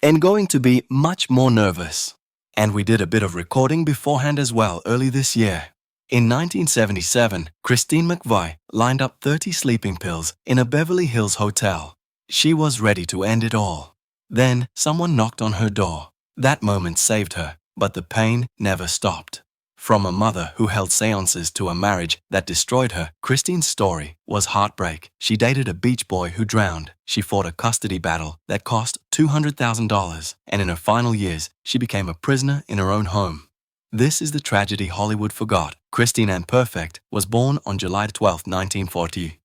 and going to be much more nervous. And we did a bit of recording beforehand as well early this year. In 1977, Christine McVie lined up 30 sleeping pills in a Beverly Hills hotel. She was ready to end it all. Then someone knocked on her door. That moment saved her, but the pain never stopped. From a mother who held seances to a marriage that destroyed her, Christine's story was heartbreak. She dated a beach boy who drowned. She fought a custody battle that cost $200,000, and in her final years, she became a prisoner in her own home. This is the tragedy Hollywood forgot. Christine Ann Perfect was born on July 12, 1940.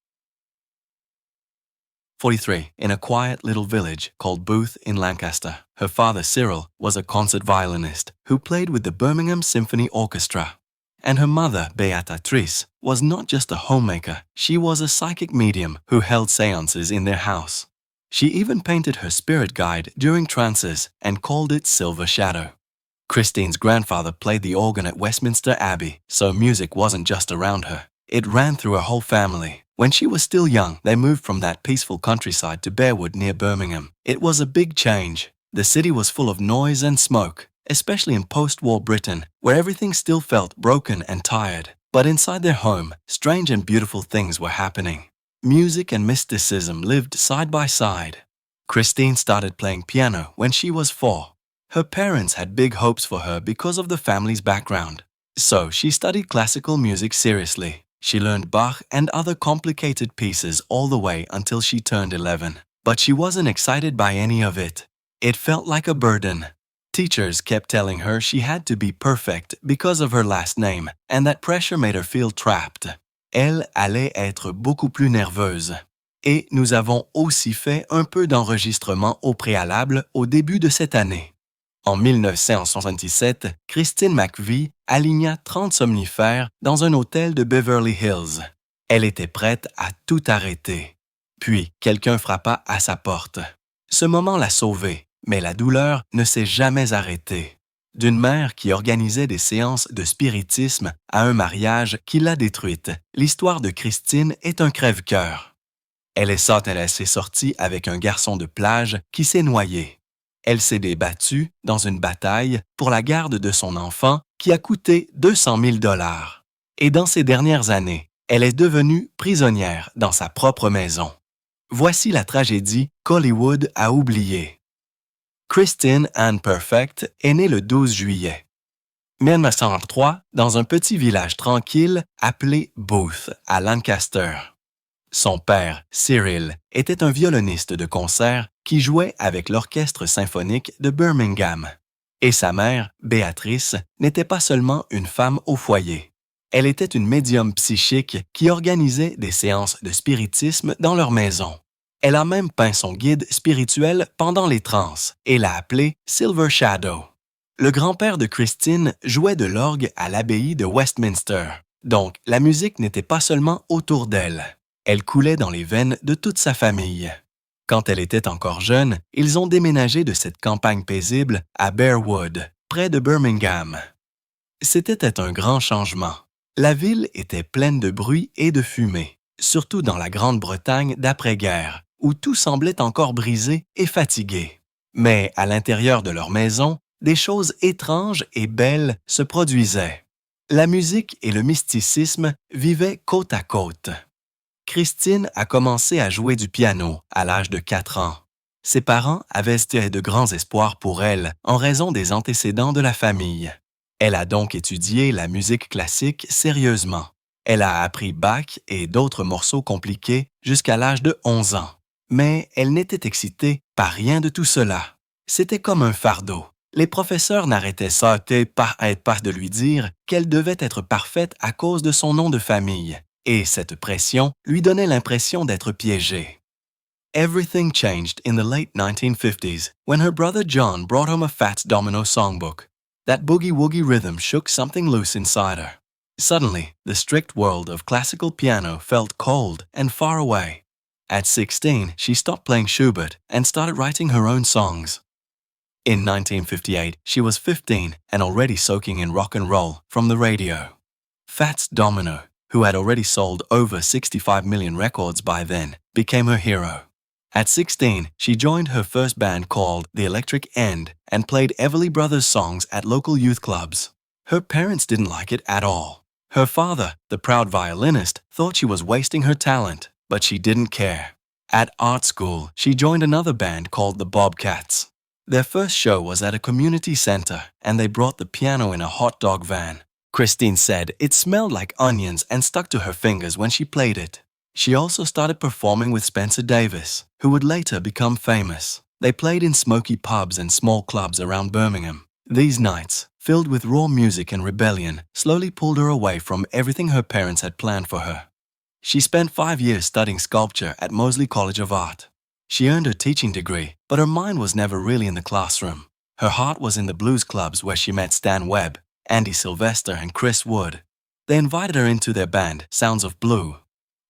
43. In a quiet little village called Booth in Lancaster. Her father, Cyril, was a concert violinist who played with the Birmingham Symphony Orchestra. And her mother, Beatrice, was not just a homemaker, she was a psychic medium who held seances in their house. She even painted her spirit guide during trances and called it Silver Shadow. Christine's grandfather played the organ at Westminster Abbey, so music wasn't just around her. It ran through her whole family. When she was still young, they moved from that peaceful countryside to Bearwood near Birmingham. It was a big change. The city was full of noise and smoke, especially in post-war Britain, where everything still felt broken and tired. But inside their home, strange and beautiful things were happening. Music and mysticism lived side by side. Christine started playing piano when she was 4. Her parents had big hopes for her because of the family's background. So she studied classical music seriously. She learned Bach and other complicated pieces all the way until she turned 11. But she wasn't excited by any of it. It felt like a burden. Teachers kept telling her she had to be perfect because of her last name, and that pressure made her feel trapped. Elle allait être beaucoup plus nerveuse. Et nous avons aussi fait un peu d'enregistrement au préalable au début de cette année. En 1977, Christine McVie aligna 30 somnifères dans un hôtel de Beverly Hills. Elle était prête à tout arrêter. Puis, quelqu'un frappa à sa porte. Ce moment l'a sauvée, mais la douleur ne s'est jamais arrêtée. D'une mère qui organisait des séances de spiritisme à un mariage qui l'a détruite, l'histoire de Christine est un crève-cœur. Elle s'est sortie avec un garçon de plage qui s'est noyé. Elle s'est débattue dans une bataille pour la garde de son enfant qui a coûté $200 000. Et dans ces dernières années, elle est devenue prisonnière dans sa propre maison. Voici la tragédie qu'Hollywood a oubliée. Christine Ann Perfect est née le 12 juillet 1903 dans un petit village tranquille appelé Booth, à Lancaster. Son père, Cyril, était un violoniste de concert qui jouait avec l'orchestre symphonique de Birmingham. Et sa mère, Béatrice, n'était pas seulement une femme au foyer. Elle était une médium psychique qui organisait des séances de spiritisme dans leur maison. Elle a même peint son guide spirituel pendant les transes et l'a appelé Silver Shadow. Le grand-père de Christine jouait de l'orgue à l'abbaye de Westminster. Donc, la musique n'était pas seulement autour d'elle. Elle coulait dans les veines de toute sa famille. Quand elle était encore jeune, ils ont déménagé de cette campagne paisible à Bearwood, près de Birmingham. C'était un grand changement. La ville était pleine de bruit et de fumée, surtout dans la Grande-Bretagne d'après-guerre, où tout semblait encore brisé et fatigué. Mais à l'intérieur de leur maison, des choses étranges et belles se produisaient. La musique et le mysticisme vivaient côte à côte. Christine a commencé à jouer du piano à l'âge de 4 ans. Ses parents avaient de grands espoirs pour elle en raison des antécédents de la famille. Elle a donc étudié la musique classique sérieusement. Elle a appris Bach et d'autres morceaux compliqués jusqu'à l'âge de 11 ans. Mais elle n'était excitée par rien de tout cela. C'était comme un fardeau. Les professeurs n'arrêtaient pas de lui dire qu'elle devait être parfaite à cause de son nom de famille. Et cette pression lui donnait l'impression d'être piégée. Everything changed in the late 1950s when her brother John brought home a Fats Domino songbook. That boogie-woogie rhythm shook something loose inside her. Suddenly, the strict world of classical piano felt cold and far away. At 16, she stopped playing Schubert and started writing her own songs. In 1958, she was 15 and already soaking in rock and roll from the radio. Fats Domino, who had already sold over 65 million records by then, became her hero. At 16, she joined her first band called The Electric End and played Everly Brothers songs at local youth clubs. Her parents didn't like it at all. Her father, the proud violinist, thought she was wasting her talent, but she didn't care. At art school, she joined another band called the Bobcats. Their first show was at a community center, and they brought the piano in a hot dog van. Christine said it smelled like onions and stuck to her fingers when she played it. She also started performing with Spencer Davis, who would later become famous. They played in smoky pubs and small clubs around Birmingham. These nights, filled with raw music and rebellion, slowly pulled her away from everything her parents had planned for her. She spent 5 years studying sculpture at Moseley College of Art. She earned her teaching degree, but her mind was never really in the classroom. Her heart was in the blues clubs where she met Stan Webb, Andy Sylvester, and Chris Wood. They invited her into their band, Sounds of Blue.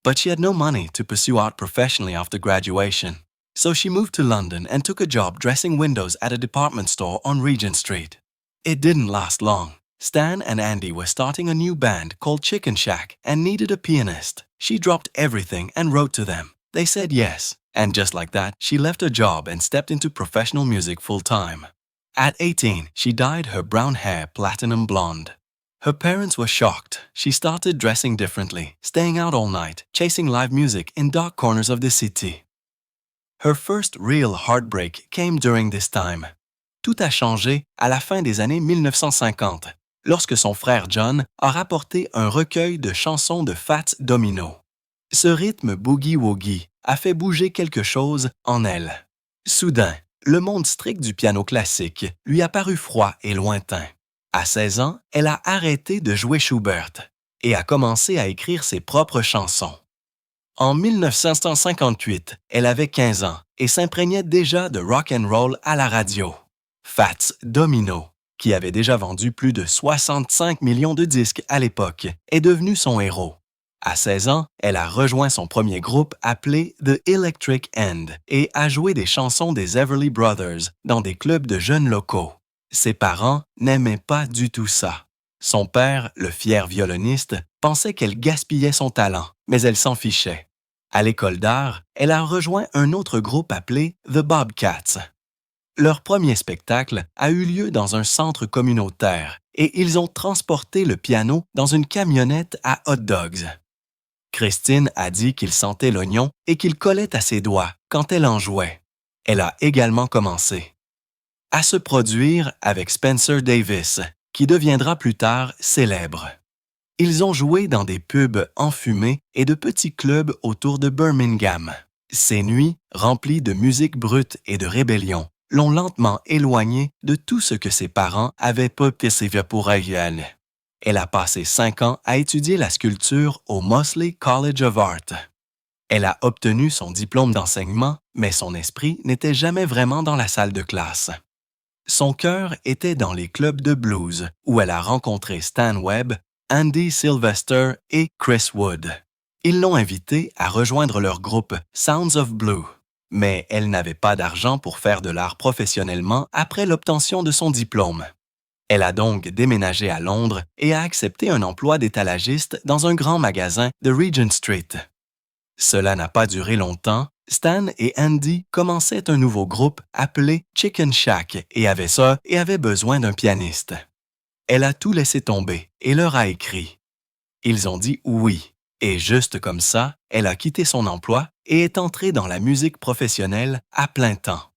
But she had no money to pursue art professionally after graduation. So she moved to London and took a job dressing windows at a department store on Regent Street. It didn't last long. Stan and Andy were starting a new band called Chicken Shack and needed a pianist. She dropped everything and wrote to them. They said yes. And just like that, she left her job and stepped into professional music full-time. At 18, she dyed her brown hair platinum blonde. Her parents were shocked. She started dressing differently, staying out all night, chasing live music in dark corners of the city. Her first real heartbreak came during this time. Tout a changé à la fin des années 1950, lorsque son frère John a rapporté un recueil de chansons de Fats Domino. Ce rythme boogie-woogie a fait bouger quelque chose en elle. Soudain, le monde strict du piano classique lui a paru froid et lointain. À 16 ans, elle a arrêté de jouer Schubert et a commencé à écrire ses propres chansons. En 1958, elle avait 15 ans et s'imprégnait déjà de rock and roll à la radio. Fats Domino, qui avait déjà vendu plus de 65 millions de disques à l'époque, est devenu son héros. À 16 ans, elle a rejoint son premier groupe appelé The Electric End et a joué des chansons des Everly Brothers dans des clubs de jeunes locaux. Ses parents n'aimaient pas du tout ça. Son père, le fier violoniste, pensait qu'elle gaspillait son talent, mais elle s'en fichait. À l'école d'art, elle a rejoint un autre groupe appelé The Bobcats. Leur premier spectacle a eu lieu dans un centre communautaire et ils ont transporté le piano dans une camionnette à hot dogs. Christine a dit qu'il sentait l'oignon et qu'il collait à ses doigts quand elle en jouait. Elle a également commencé à se produire avec Spencer Davis, qui deviendra plus tard célèbre. Ils ont joué dans des pubs enfumés et de petits clubs autour de Birmingham. Ces nuits, remplies de musique brute et de rébellion, l'ont lentement éloignée de tout ce que ses parents avaient pas persévéré pour elle. Elle a passé 5 ans à étudier la sculpture au Moseley College of Art. Elle a obtenu son diplôme d'enseignement, mais son esprit n'était jamais vraiment dans la salle de classe. Son cœur était dans les clubs de blues, où elle a rencontré Stan Webb, Andy Sylvester et Chris Wood. Ils l'ont invitée à rejoindre leur groupe Sounds of Blue. Mais elle n'avait pas d'argent pour faire de l'art professionnellement après l'obtention de son diplôme. Elle a donc déménagé à Londres et a accepté un emploi d'étalagiste dans un grand magasin de Regent Street. Cela n'a pas duré longtemps. Stan et Andy commençaient un nouveau groupe appelé Chicken Shack et avaient besoin d'un pianiste. Elle a tout laissé tomber et leur a écrit. Ils ont dit oui, et juste comme ça, elle a quitté son emploi et est entrée dans la musique professionnelle à plein temps.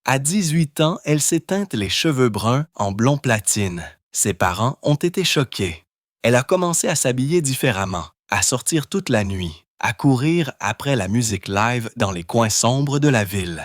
À 18 ans, elle s'est teinte les cheveux bruns en blond platine. Ses parents ont été choqués. Elle a commencé à s'habiller différemment, à sortir toute la nuit, à courir après la musique live dans les coins sombres de la ville.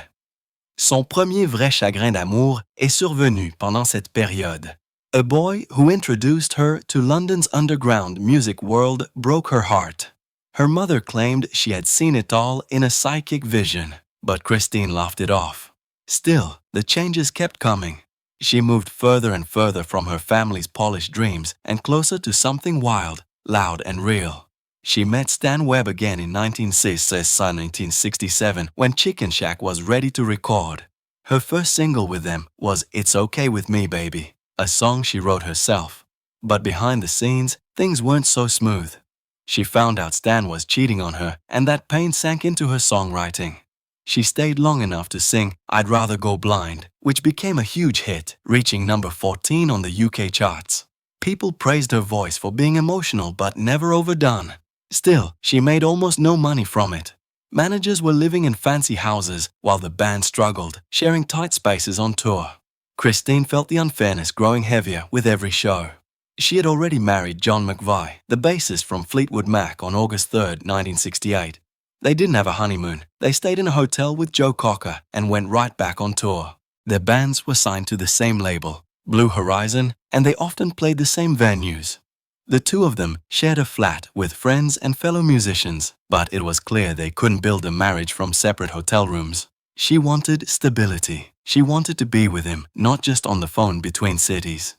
Son premier vrai chagrin d'amour est survenu pendant cette période. A boy who introduced her to London's underground music world broke her heart. Her mother claimed she had seen it all in a psychic vision, but Christine laughed it off. Still, the changes kept coming. She moved further and further from her family's polished dreams and closer to something wild, loud, and real. She met Stan Webb again in 1967 when Chicken Shack was ready to record. Her first single with them was It's Okay With Me, Baby, a song she wrote herself. But behind the scenes, things weren't so smooth. She found out Stan was cheating on her, and that pain sank into her songwriting. she stayed long enough to sing I'd Rather Go Blind, which became a huge hit, reaching number 14 on the UK charts. People praised her voice for being emotional but never overdone. Still, she made almost no money from it. Managers were living in fancy houses while the band struggled, sharing tight spaces on tour. Christine felt the unfairness growing heavier with every show. She had already married John McVie, the bassist from Fleetwood Mac, on August 3, 1968. They didn't have a honeymoon. They stayed in a hotel with Joe Cocker and went right back on tour. Their bands were signed to the same label, Blue Horizon, and they often played the same venues. The two of them shared a flat with friends and fellow musicians, but it was clear they couldn't build a marriage from separate hotel rooms. She wanted stability. She wanted to be with him, not just on the phone between cities.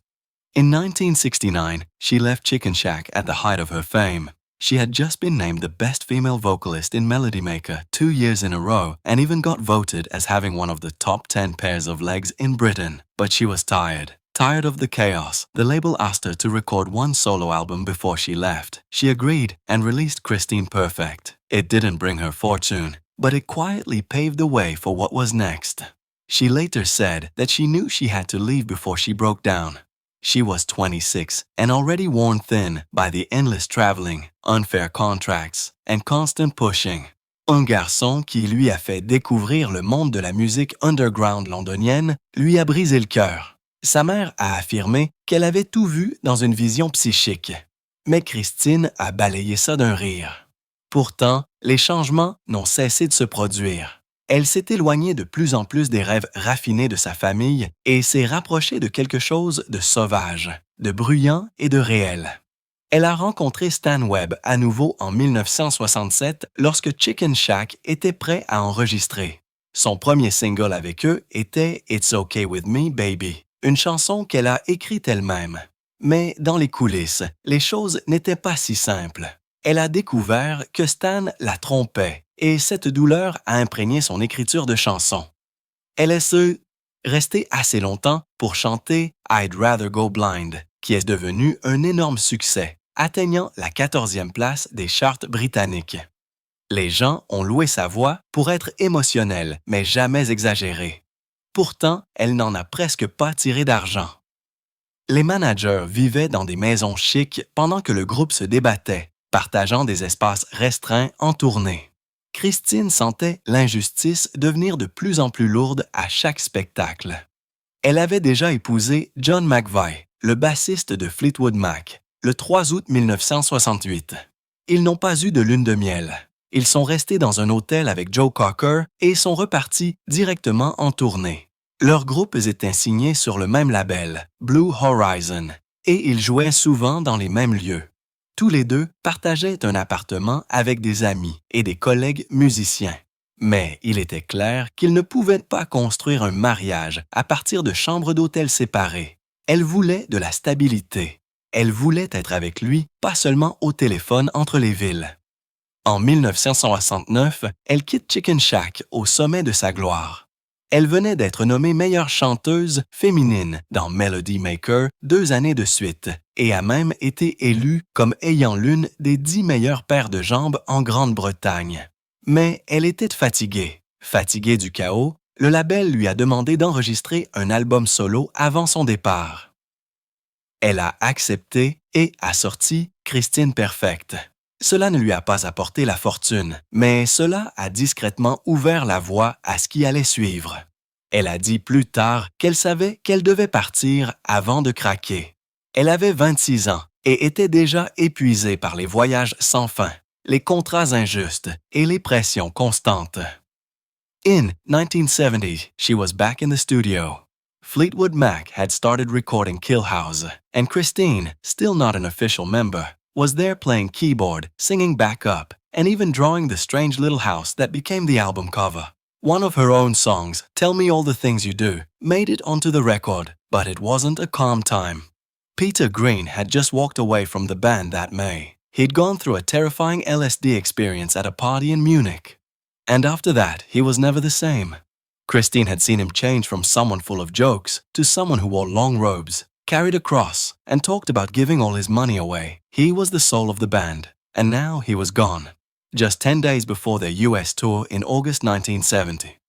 In 1969, she left Chicken Shack at the height of her fame. She had just been named the best female vocalist in Melody Maker 2 years in a row and even got voted as having one of the top 10 pairs of legs in Britain. But she was tired. Tired of the chaos. The label asked her to record one solo album before she left. She agreed and released Christine Perfect. It didn't bring her fortune, but it quietly paved the way for what was next. She later said that she knew she had to leave before she broke down. She was 26 and already worn thin by the endless traveling, unfair contracts, and constant pushing. Un garçon qui lui a fait découvrir le monde de la musique underground londonienne lui a brisé le cœur. Sa mère a affirmé qu'elle avait tout vu dans une vision psychique. Mais Christine a balayé ça d'un rire. Pourtant, les changements n'ont cessé de se produire. Elle s'est éloignée de plus en plus des rêves raffinés de sa famille et s'est rapprochée de quelque chose de sauvage, de bruyant et de réel. Elle a rencontré Stan Webb à nouveau en 1967 lorsque Chicken Shack était prêt à enregistrer. Son premier single avec eux était It's Okay With Me, Baby, une chanson qu'elle a écrite elle-même. Mais dans les coulisses, les choses n'étaient pas si simples. Elle a découvert que Stan la trompait et cette douleur a imprégné son écriture de chansons. Elle est restée assez longtemps pour chanter I'd Rather Go Blind, qui est devenu un énorme succès, atteignant la 14e place des charts britanniques. Les gens ont loué sa voix pour être émotionnelle, mais jamais exagérée. Pourtant, elle n'en a presque pas tiré d'argent. Les managers vivaient dans des maisons chics pendant que le groupe se débattait, partageant des espaces restreints en tournée. Christine sentait l'injustice devenir de plus en plus lourde à chaque spectacle. Elle avait déjà épousé John McVie, le bassiste de Fleetwood Mac, le 3 août 1968. Ils n'ont pas eu de lune de miel. Ils sont restés dans un hôtel avec Joe Cocker et sont repartis directement en tournée. Leurs groupes étaient signés sur le même label, Blue Horizon, et ils jouaient souvent dans les mêmes lieux. Tous les deux partageaient un appartement avec des amis et des collègues musiciens. Mais il était clair qu'ils ne pouvaient pas construire un mariage à partir de chambres d'hôtel séparées. Elle voulait de la stabilité. Elle voulait être avec lui, pas seulement au téléphone entre les villes. En 1969, elle quitte Chicken Shack au sommet de sa gloire. Elle venait d'être nommée meilleure chanteuse féminine dans Melody Maker 2 années de suite et a même été élue comme ayant l'une des 10 meilleures paires de jambes en Grande-Bretagne. Mais elle était fatiguée. Fatiguée du chaos, le label lui a demandé d'enregistrer un album solo avant son départ. Elle a accepté et a sorti Christine Perfect. Cela ne lui a pas apporté la fortune, mais cela a discrètement ouvert la voie à ce qui allait suivre. Elle a dit plus tard qu'elle savait qu'elle devait partir avant de craquer. Elle avait 26 ans et était déjà épuisée par les voyages sans fin, les contrats injustes et les pressions constantes. In 1970, she was back in the studio. Fleetwood Mac had started recording Kill House, and Christine, still not an official member, was there playing keyboard, singing backup, and even drawing the strange little house that became the album cover. One of her own songs, Tell Me All the Things You Do, made it onto the record, but it wasn't a calm time. Peter Green had just walked away from the band that May. He'd gone through a terrifying LSD experience at a party in Munich. And after that, he was never the same. Christine had seen him change from someone full of jokes to someone who wore long robes, carried a cross, and talked about giving all his money away. He was the soul of the band, and now he was gone. just 10 days before their US tour in August 1970.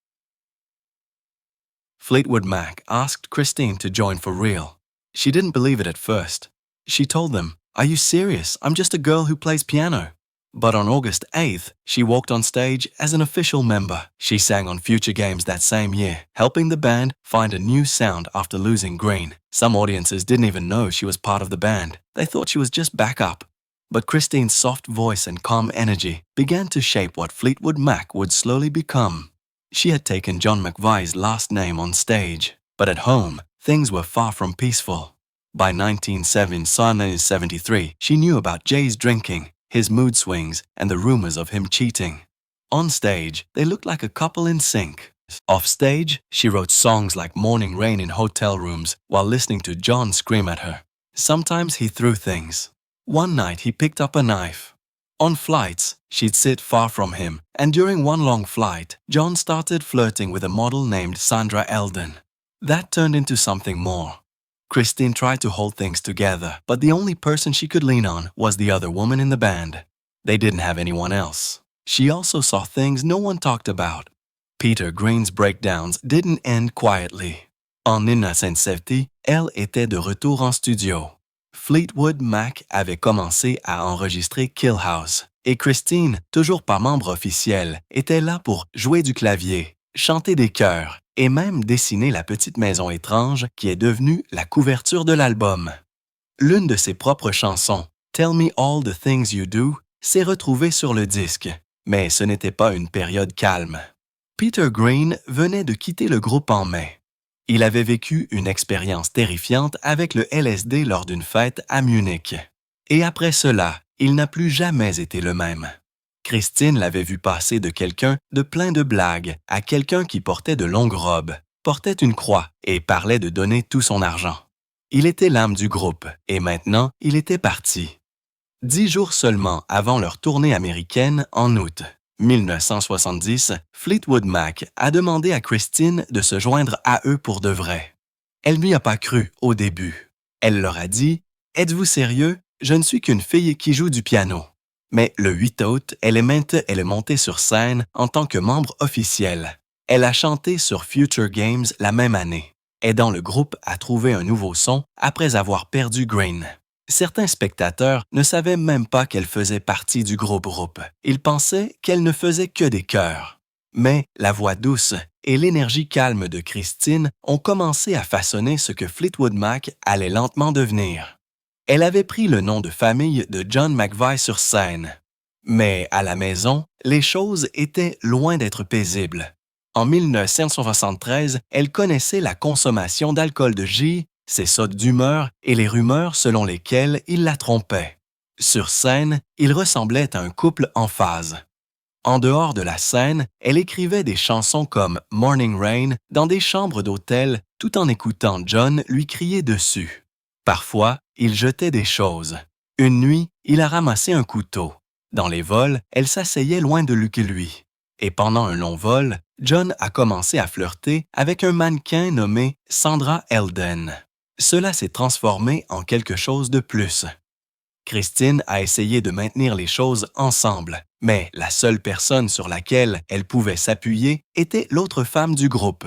Fleetwood Mac asked Christine to join for real. She didn't believe it at first. She told them, "Are you serious? I'm just a girl who plays piano." But on August 8th, she walked on stage as an official member. She sang on Future Games that same year, helping the band find a new sound after losing Green. Some audiences didn't even know she was part of the band. They thought she was just backup. But Christine's soft voice and calm energy began to shape what Fleetwood Mac would slowly become. She had taken John McVie's last name on stage, but at home, things were far from peaceful. By 1973, she knew about Jay's drinking, his mood swings, and the rumors of him cheating. On stage, they looked like a couple in sync. Off stage, she wrote songs like Morning Rain in hotel rooms while listening to John scream at her. Sometimes he threw things. One night, he picked up a knife. On flights, she'd sit far from him, and during one long flight, John started flirting with a model named Sandra Eldon. That turned into something more. Christine tried to hold things together, but the only person she could lean on was the other woman in the band. They didn't have anyone else. She also saw things no one talked about. Peter Green's breakdowns didn't end quietly. En 1970, elle était de retour en studio. Fleetwood Mac avait commencé à enregistrer Kill House, et Christine, toujours pas membre officiel, était là pour jouer du clavier, chanter des chœurs et même dessiner la petite maison étrange qui est devenue la couverture de l'album. L'une de ses propres chansons, Tell Me All the Things You Do, s'est retrouvée sur le disque, mais ce n'était pas une période calme. Peter Green venait de quitter le groupe en mai. Il avait vécu une expérience terrifiante avec le LSD lors d'une fête à Munich. Et après cela, il n'a plus jamais été le même. Christine l'avait vu passer de quelqu'un de plein de blagues à quelqu'un qui portait de longues robes, portait une croix et parlait de donner tout son argent. Il était l'âme du groupe et maintenant, il était parti. 10 jours seulement avant leur tournée américaine en août 1970, Fleetwood Mac a demandé à Christine de se joindre à eux pour de vrai. Elle n'y a pas cru au début. Elle leur a dit « Êtes-vous sérieux? Je ne suis qu'une fille qui joue du piano. » Mais le 8 août, elle est montée sur scène en tant que membre officiel. Elle a chanté sur Future Games la même année, aidant le groupe à trouver un nouveau son après avoir perdu Green. Certains spectateurs ne savaient même pas qu'elle faisait partie du groupe. Ils pensaient qu'elle ne faisait que des chœurs. Mais la voix douce et l'énergie calme de Christine ont commencé à façonner ce que Fleetwood Mac allait lentement devenir. Elle avait pris le nom de famille de John McVie sur scène. Mais à la maison, les choses étaient loin d'être paisibles. En 1973, elle connaissait la consommation d'alcool de J, ses sautes d'humeur et les rumeurs selon lesquelles il la trompait. Sur scène, ils ressemblaient à un couple en phase. En dehors de la scène, elle écrivait des chansons comme Morning Rain dans des chambres d'hôtel tout en écoutant John lui crier dessus. Parfois, il jetait des choses. Une nuit, il a ramassé un couteau. Dans les vols, elle s'asseyait loin de lui. Et pendant un long vol, John a commencé à flirter avec un mannequin nommé Sandra Eldon. Cela s'est transformé en quelque chose de plus. Christine a essayé de maintenir les choses ensemble, mais la seule personne sur laquelle elle pouvait s'appuyer était l'autre femme du groupe.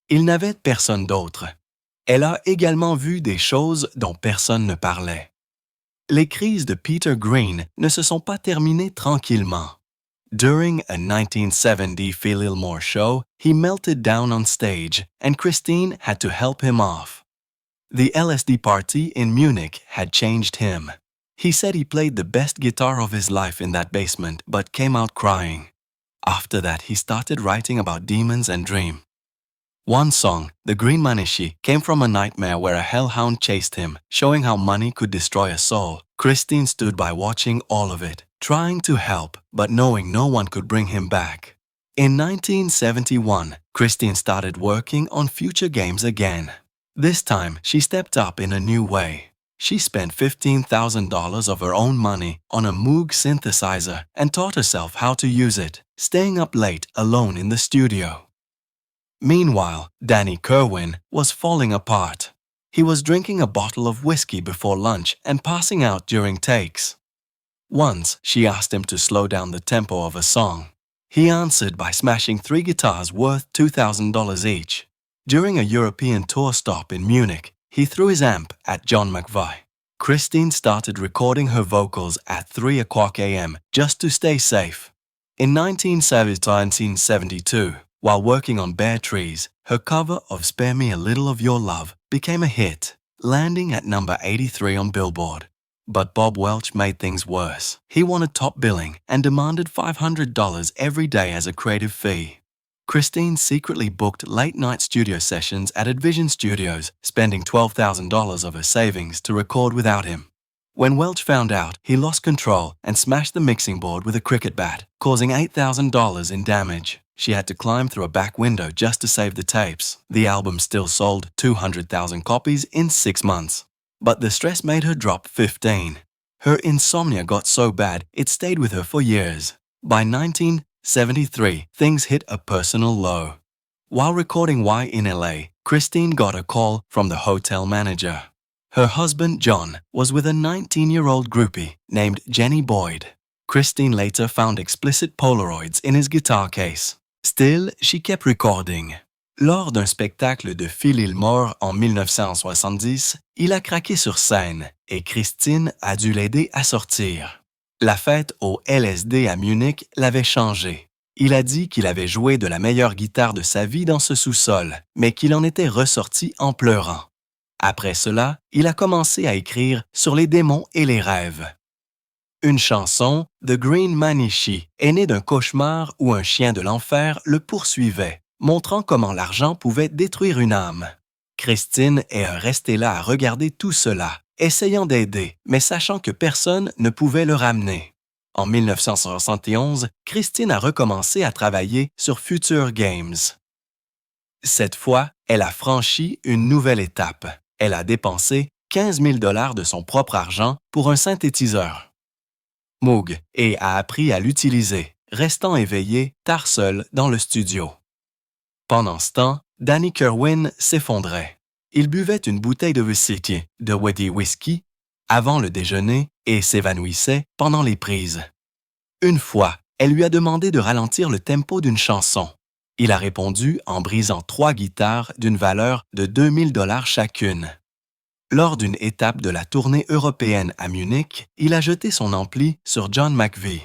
Il n'avait personne d'autre. Elle a également vu des choses dont personne ne parlait. Les crises de Peter Green ne se sont pas terminées tranquillement. During a 1970 Philil Moore show, he melted down on stage and Christine had to help him off. The LSD party in Munich had changed him. He said he played the best guitar of his life in that basement but came out crying. After that, he started writing about demons and dreams. One song, The Green Manishi, came from a nightmare where a hellhound chased him, showing how money could destroy a soul. Christine stood by watching all of it, trying to help, but knowing no one could bring him back. In 1971, Christine started working on Future Games again. This time, she stepped up in a new way. She spent $15,000 of her own money on a Moog synthesizer and taught herself how to use it, staying up late alone in the studio. Meanwhile, Danny Kerwin was falling apart. He was drinking a bottle of whiskey before lunch and passing out during takes. Once, she asked him to slow down the tempo of a song. He answered by smashing 3 guitars worth $2,000 each. During a European tour stop in Munich, he threw his amp at John McVie. Christine started recording her vocals at 3 o'clock a.m. just to stay safe. In 1972, while working on Bare Trees, her cover of Spare Me a Little of Your Love became a hit, landing at number 83 on Billboard. But Bob Welch made things worse. He wanted top billing and demanded $500 every day as a creative fee. Christine secretly booked late-night studio sessions at Advision Studios, spending $12,000 of her savings to record without him. When Welch found out, he lost control and smashed the mixing board with a cricket bat, causing $8,000 in damage. She had to climb through a back window just to save the tapes. The album still sold 200,000 copies in 6 months. But the stress made her drop 15. Her insomnia got so bad, it stayed with her for years. By 1973, things hit a personal low. While recording Y in LA, Christine got a call from the hotel manager. Her husband, John, was with a 19-year-old groupie named Jenny Boyd. Christine later found explicit Polaroids in his guitar case. Still, she kept recording. Lors d'un spectacle de Phil Ilmore en 1970, il a craqué sur scène et Christine a dû l'aider à sortir. La fête au LSD à Munich l'avait changé. Il a dit qu'il avait joué de la meilleure guitare de sa vie dans ce sous-sol, mais qu'il en était ressorti en pleurant. Après cela, il a commencé à écrire sur les démons et les rêves. Une chanson, The Green Manishi, est née d'un cauchemar où un chien de l'enfer le poursuivait, montrant comment l'argent pouvait détruire une âme. Christine est restée là à regarder tout cela, essayant d'aider, mais sachant que personne ne pouvait le ramener. En 1971, Christine a recommencé à travailler sur Future Games. Cette fois, elle a franchi une nouvelle étape. Elle a dépensé 15 000 $ de son propre argent pour un synthétiseur Moog et a appris à l'utiliser, restant éveillée tard seule dans le studio. Pendant ce temps, Danny Kerwin s'effondrait. Il buvait une bouteille de whisky avant le déjeuner et s'évanouissait pendant les prises. Une fois, elle lui a demandé de ralentir le tempo d'une chanson. Il a répondu en brisant 3 guitares d'une valeur de 2 000 $ chacune. Lors d'une étape de la tournée européenne à Munich, il a jeté son ampli sur John McVie.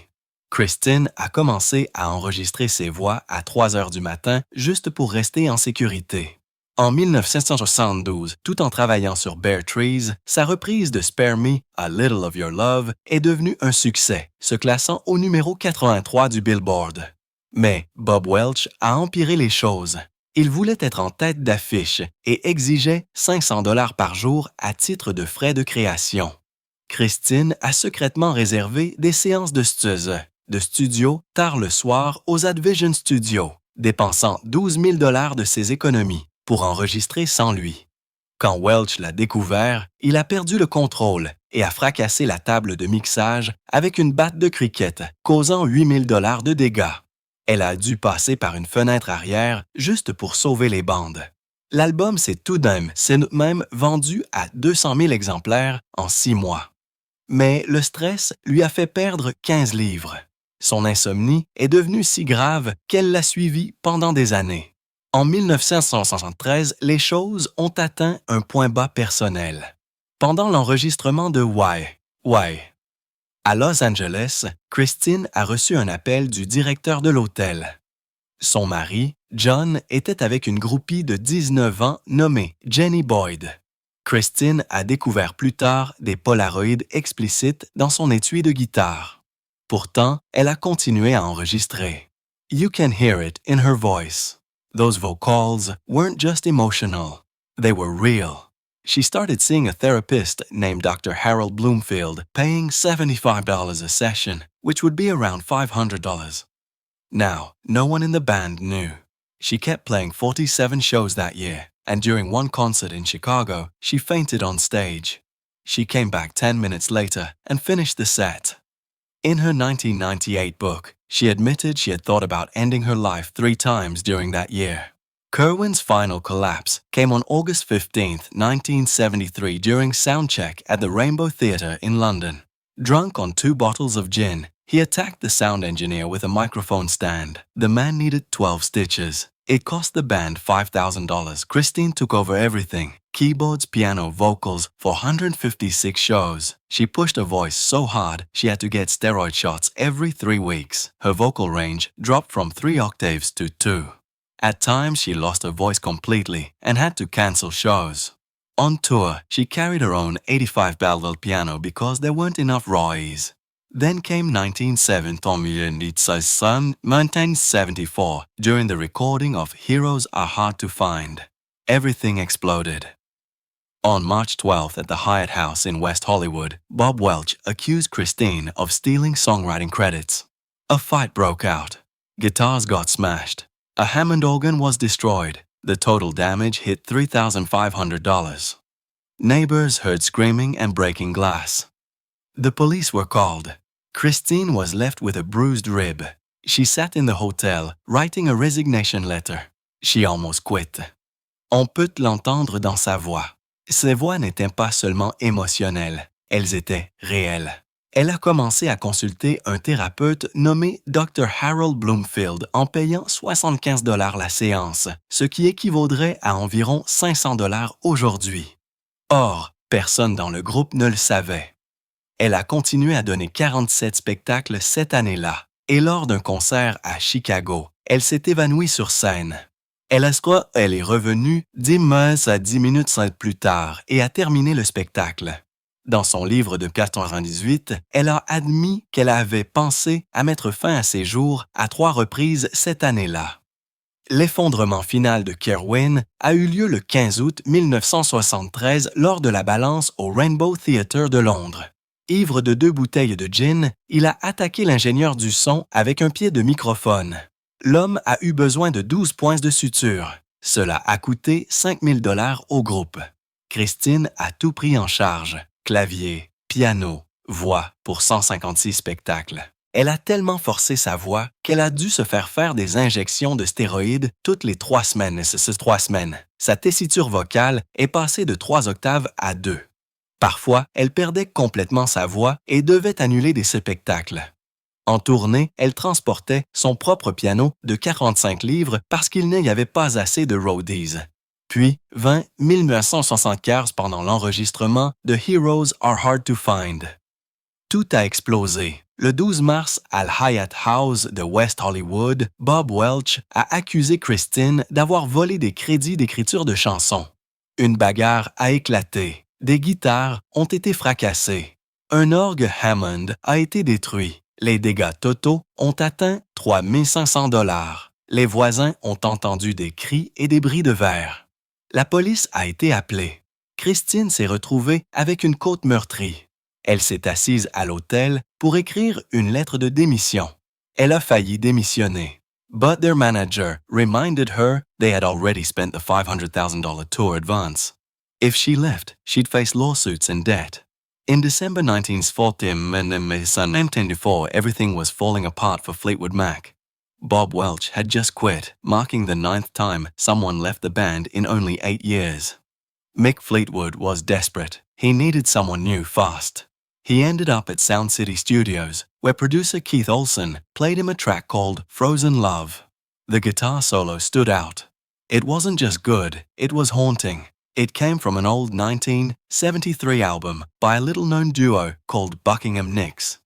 Christine a commencé à enregistrer ses voix à 3 heures du matin juste pour rester en sécurité. En 1972, tout en travaillant sur Bare Trees, sa reprise de Spare Me a Little of Your Love est devenue un succès, se classant au numéro 83 du Billboard. Mais Bob Welch a empiré les choses. Il voulait être en tête d'affiche et exigeait 500 $ par jour à titre de frais de création. Christine a secrètement réservé des séances de studio tard le soir aux Advision Studios, dépensant 12 000 $ de ses économies pour enregistrer sans lui. Quand Welch l'a découvert, il a perdu le contrôle et a fracassé la table de mixage avec une batte de cricket, causant 8 000 $ de dégâts. Elle a dû passer par une fenêtre arrière juste pour sauver les bandes. L'album s'est tout de même vendu à 200 000 exemplaires en 6 mois. Mais le stress lui a fait perdre 15 livres. Son insomnie est devenue si grave qu'elle l'a suivi pendant des années. En 1973, les choses ont atteint un point bas personnel. Pendant l'enregistrement de Why? À Los Angeles, Christine a reçu un appel du directeur de l'hôtel. Son mari, John, était avec une groupie de 19 ans nommée Jenny Boyd. Christine a découvert plus tard des polaroïdes explicites dans son étui de guitare. Pourtant, elle a continué à enregistrer. You can hear it in her voice. Those vocals weren't just emotional, they were real. She started seeing a therapist named Dr. Harold Bloomfield, paying $75 a session, which would be around $500. Now, no one in the band knew. She kept playing 47 shows that year, and during one concert in Chicago, she fainted on stage. She came back 10 minutes later and finished the set. In her 1998 book, she admitted she had thought about ending her life 3 times during that year. Kerwin's final collapse came on August 15, 1973 during soundcheck at the Rainbow Theatre in London. Drunk on 2 bottles of gin, he attacked the sound engineer with a microphone stand. The man needed 12 stitches. It cost the band $5,000. Christine took over everything. Keyboards, piano, vocals for 156 shows. She pushed her voice so hard she had to get steroid shots every 3 weeks. Her vocal range dropped from 3 octaves to 2. At times, she lost her voice completely and had to cancel shows. On tour, she carried her own 85 Belleville piano because there weren't enough Roys. Then came 1974. During the recording of Heroes Are Hard to Find. Everything exploded. On March 12th at the Hyatt House in West Hollywood, Bob Welch accused Christine of stealing songwriting credits. A fight broke out. Guitars got smashed. A Hammond organ was destroyed. The total damage hit $3,500. Neighbors heard screaming and breaking glass. The police were called. Christine was left with a bruised rib. She sat in the hotel, writing a resignation letter. She almost quit. On peut l'entendre dans sa voix. Ses voix n'étaient pas seulement émotionnelles, elles étaient réelles. Elle a commencé à consulter un thérapeute nommé Dr. Harold Bloomfield en payant $75 la séance, ce qui équivaudrait à environ $500 aujourd'hui. Or, personne dans le groupe ne le savait. Elle a continué à donner 47 spectacles cette année-là, et lors d'un concert à Chicago, elle s'est évanouie sur scène. Elle est revenue 10 minutes plus tard et a terminé le spectacle. Dans son livre de 98, elle a admis qu'elle avait pensé à mettre fin à ses jours à 3 reprises cette année-là. L'effondrement final de Kerwin a eu lieu le 15 août 1973 lors de la balance au Rainbow Theatre de Londres. Ivre de 2 bouteilles de gin, il a attaqué l'ingénieur du son avec un pied de microphone. L'homme a eu besoin de 12 points de suture. Cela a coûté $5,000 au groupe. Christine a tout pris en charge. Clavier, piano, voix pour 156 spectacles. Elle a tellement forcé sa voix qu'elle a dû se faire des injections de stéroïdes toutes les 3 semaines. Sa tessiture vocale est passée de 3 octaves à 2. Parfois, elle perdait complètement sa voix et devait annuler des spectacles. En tournée, elle transportait son propre piano de 45 livres parce qu'il n'y avait pas assez de roadies. Puis, 1975 pendant l'enregistrement de Heroes Are Hard to Find. Tout a explosé. Le 12 mars, à l'Hyatt House de West Hollywood, Bob Welch a accusé Christine d'avoir volé des crédits d'écriture de chansons. Une bagarre a éclaté. Des guitares ont été fracassées. Un orgue Hammond a été détruit. Les dégâts totaux ont atteint $3,500. Les voisins ont entendu des cris et des bris de verre. La police a été appelée. Christine s'est retrouvée avec une côte meurtrie. Elle s'est assise à l'hôtel pour écrire une lettre de démission. Elle a failli démissionner. But their manager reminded her they had already spent the $500,000 tour advance. If she left, she'd face lawsuits and debt. In December 1994, everything was falling apart for Fleetwood Mac. Bob Welch had just quit, marking the 9th time someone left the band in only 8 years. Mick Fleetwood was desperate. He needed someone new fast. He ended up at Sound City Studios, where producer Keith Olsen played him a track called Frozen Love. The guitar solo stood out. It wasn't just good, it was haunting. It came from an old 1973 album by a little-known duo called Buckingham Nicks.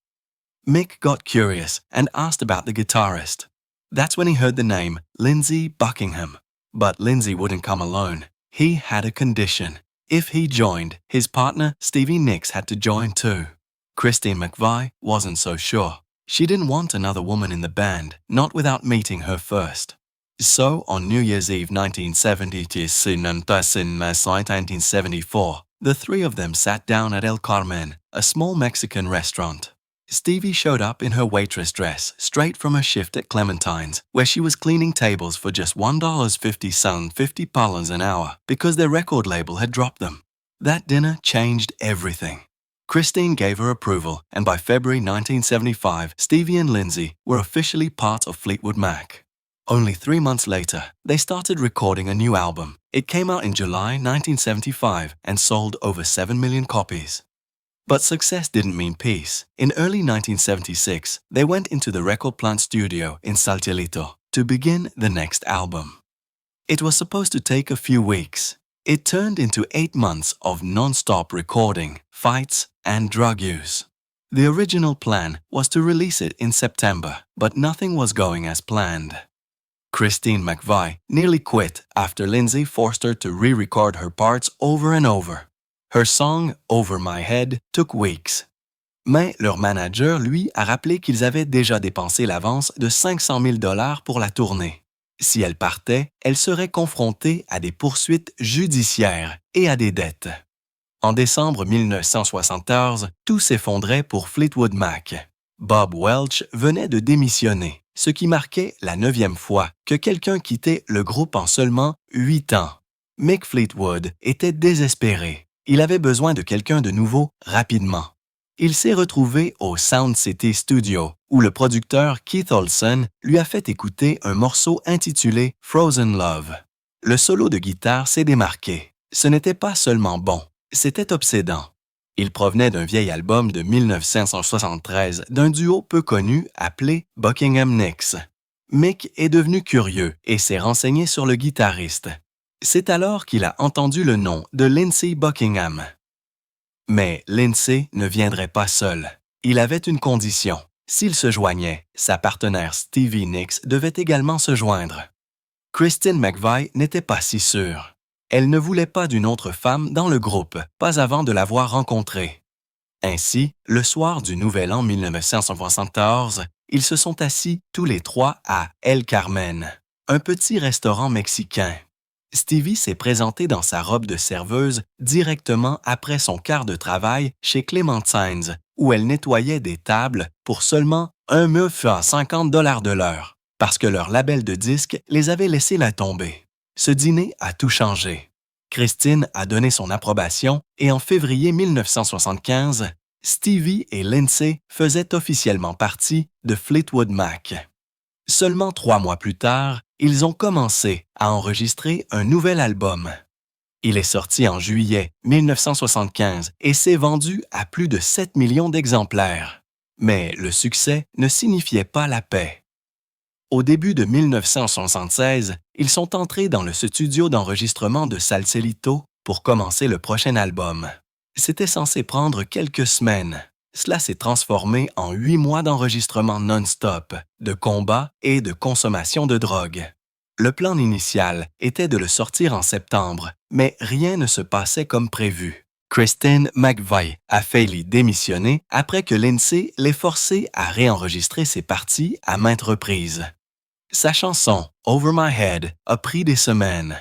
Mick got curious and asked about the guitarist. That's when he heard the name Lindsey Buckingham. But Lindsey wouldn't come alone. He had a condition. If he joined, his partner Stevie Nicks had to join too. Christine McVie wasn't so sure. She didn't want another woman in the band, not without meeting her first. So, on New Year's Eve 1974, the 3 of them sat down at El Carmen, a small Mexican restaurant. Stevie showed up in her waitress dress, straight from her shift at Clementine's, where she was cleaning tables for just $1.50 an hour, because their record label had dropped them. That dinner changed everything. Christine gave her approval, and by February 1975, Stevie and Lindsey were officially part of Fleetwood Mac. Only 3 months later, they started recording a new album. It came out in July 1975 and sold over 7 million copies. But success didn't mean peace. In early 1976, they went into the record plant studio in Saltilito to begin the next album. It was supposed to take a few weeks. It turned into 8 months of non-stop recording, fights, and drug use. The original plan was to release it in September, but nothing was going as planned. Christine McVie nearly quit after Lindsay forced her to re-record her parts over and over. Her song Over My Head took weeks. Mais leur manager, lui, a rappelé qu'ils avaient déjà dépensé l'avance de 500 000 $ pour la tournée. Si elle partait, elle serait confrontée à des poursuites judiciaires et à des dettes. En décembre 1974, tout s'effondrait pour Fleetwood Mac. Bob Welch venait de démissionner, ce qui marquait la 9e fois que quelqu'un quittait le groupe en seulement 8 ans. Mick Fleetwood était désespéré. Il avait besoin de quelqu'un de nouveau rapidement. Il s'est retrouvé au Sound City Studio, où le producteur Keith Olsen lui a fait écouter un morceau intitulé Frozen Love. Le solo de guitare s'est démarqué. Ce n'était pas seulement bon, c'était obsédant. Il provenait d'un vieil album de 1973 d'un duo peu connu appelé Buckingham Nicks. Mick est devenu curieux et s'est renseigné sur le guitariste. C'est alors qu'il a entendu le nom de Lindsey Buckingham. Mais Lindsey ne viendrait pas seul. Il avait une condition. S'il se joignait, sa partenaire Stevie Nicks devait également se joindre. Christine McVie n'était pas si sûre. Elle ne voulait pas d'une autre femme dans le groupe, pas avant de l'avoir rencontrée. Ainsi, le soir du Nouvel An 1974, ils se sont assis tous les trois à El Carmen, un petit restaurant mexicain. Stevie s'est présentée dans sa robe de serveuse directement après son quart de travail chez Clementines, où elle nettoyait des tables pour seulement $1,50 de l'heure, parce que leur label de disques les avait laissés la tomber. Ce dîner a tout changé. Christine a donné son approbation et en février 1975, Stevie et Lindsey faisaient officiellement partie de Fleetwood Mac. Seulement 3 mois plus tard, ils ont commencé à enregistrer un nouvel album. Il est sorti en juillet 1975 et s'est vendu à plus de 7 millions d'exemplaires. Mais le succès ne signifiait pas la paix. Au début de 1976, ils sont entrés dans le studio d'enregistrement de Saltilito pour commencer le prochain album. C'était censé prendre quelques semaines. Cela s'est transformé en 8 mois d'enregistrement non-stop, de combats et de consommation de drogue. Le plan initial était de le sortir en septembre, mais rien ne se passait comme prévu. Christine McVie a failli démissionner après que Lindsey l'ait forcé à réenregistrer ses parties à maintes reprises. Sa chanson « Over My Head » a pris des semaines.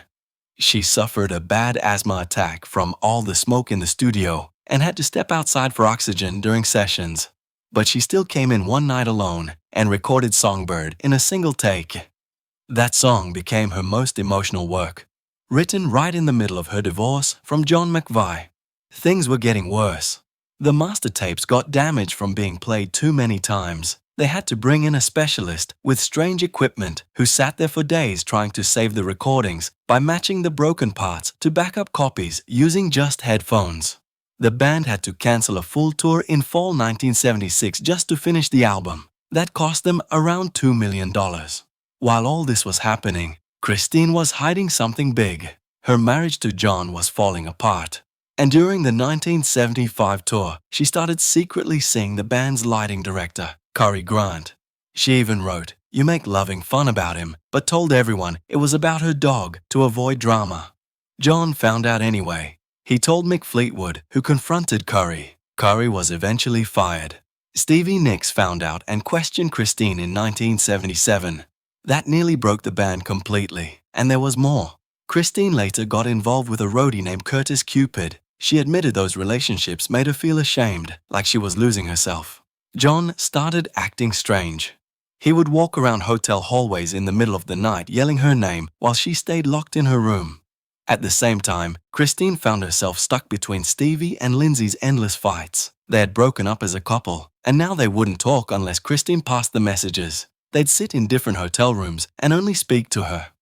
She suffered a bad asthma attack from all the smoke in the studio and had to step outside for oxygen during sessions. But she still came in one night alone and recorded Songbird in a single take. That song became her most emotional work, written right in the middle of her divorce from John McVie. Things were getting worse. The master tapes got damaged from being played too many times. They had to bring in a specialist with strange equipment who sat there for days trying to save the recordings by matching the broken parts to backup copies using just headphones. The band had to cancel a full tour in fall 1976 just to finish the album. That cost them around $2 million. While all this was happening, Christine was hiding something big. Her marriage to John was falling apart. And during the 1975 tour, she started secretly seeing the band's lighting director, Cary Grant. She even wrote, "You make loving fun about him," but told everyone it was about her dog to avoid drama. John found out anyway. He told Mick Fleetwood, who confronted Cary. Cary was eventually fired. Stevie Nicks found out and questioned Christine in 1977. That nearly broke the band completely, and there was more. Christine later got involved with a roadie named Curtis Cupid. She admitted those relationships made her feel ashamed, like she was losing herself. John started acting strange. He would walk around hotel hallways in the middle of the night yelling her name while she stayed locked in her room. At the same time, Christine found herself stuck between Stevie and Lindsay's endless fights. They had broken up as a couple, and now they wouldn't talk unless Christine passed the messages. They'd sit in different hotel rooms and only speak to her.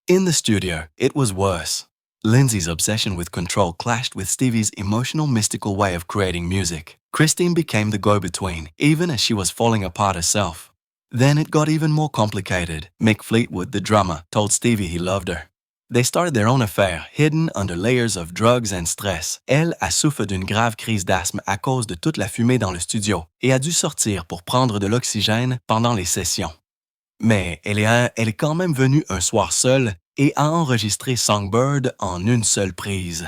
In the studio, it was worse. Lindsay's obsession with control clashed with Stevie's emotional, mystical way of creating music. Christine became the go-between, even as she was falling apart herself. Then it got even more complicated. Mick Fleetwood, the drummer, told Stevie he loved her. They started their own affair, hidden under layers of drugs and stress. Elle a souffert d'une grave crise d'asthme à cause de toute la fumée dans le studio et a dû sortir pour prendre de l'oxygène pendant les sessions. Mais elle est quand même venue un soir seule et a enregistré Songbird en une seule prise.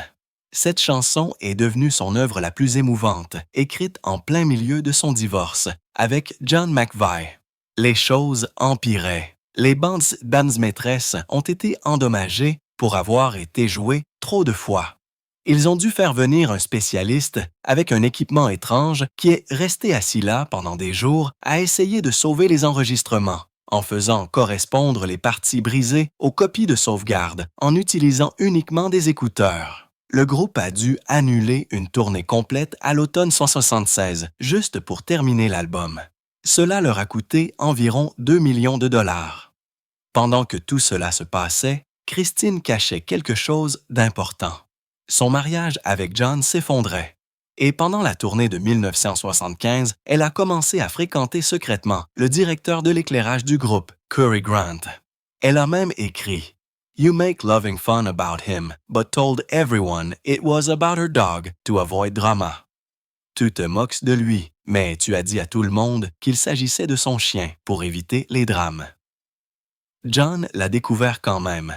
Cette chanson est devenue son œuvre la plus émouvante, écrite en plein milieu de son divorce, avec John McVie. Les choses empiraient. Les bandes maîtresses ont été endommagées pour avoir été jouées trop de fois. Ils ont dû faire venir un spécialiste avec un équipement étrange qui est resté assis là pendant des jours à essayer de sauver les enregistrements, en faisant correspondre les parties brisées aux copies de sauvegarde en utilisant uniquement des écouteurs. Le groupe a dû annuler une tournée complète à l'automne 1976 juste pour terminer l'album. Cela leur a coûté environ 2 millions de dollars. Pendant que tout cela se passait, Christine cachait quelque chose d'important. Son mariage avec John s'effondrait. Et pendant la tournée de 1975, elle a commencé à fréquenter secrètement le directeur de l'éclairage du groupe, Cary Grant. Elle a même écrit « You make loving fun about him, but told everyone it was about her dog to avoid drama. » Tu te moques de lui, mais tu as dit à tout le monde qu'il s'agissait de son chien pour éviter les drames. John l'a découvert quand même.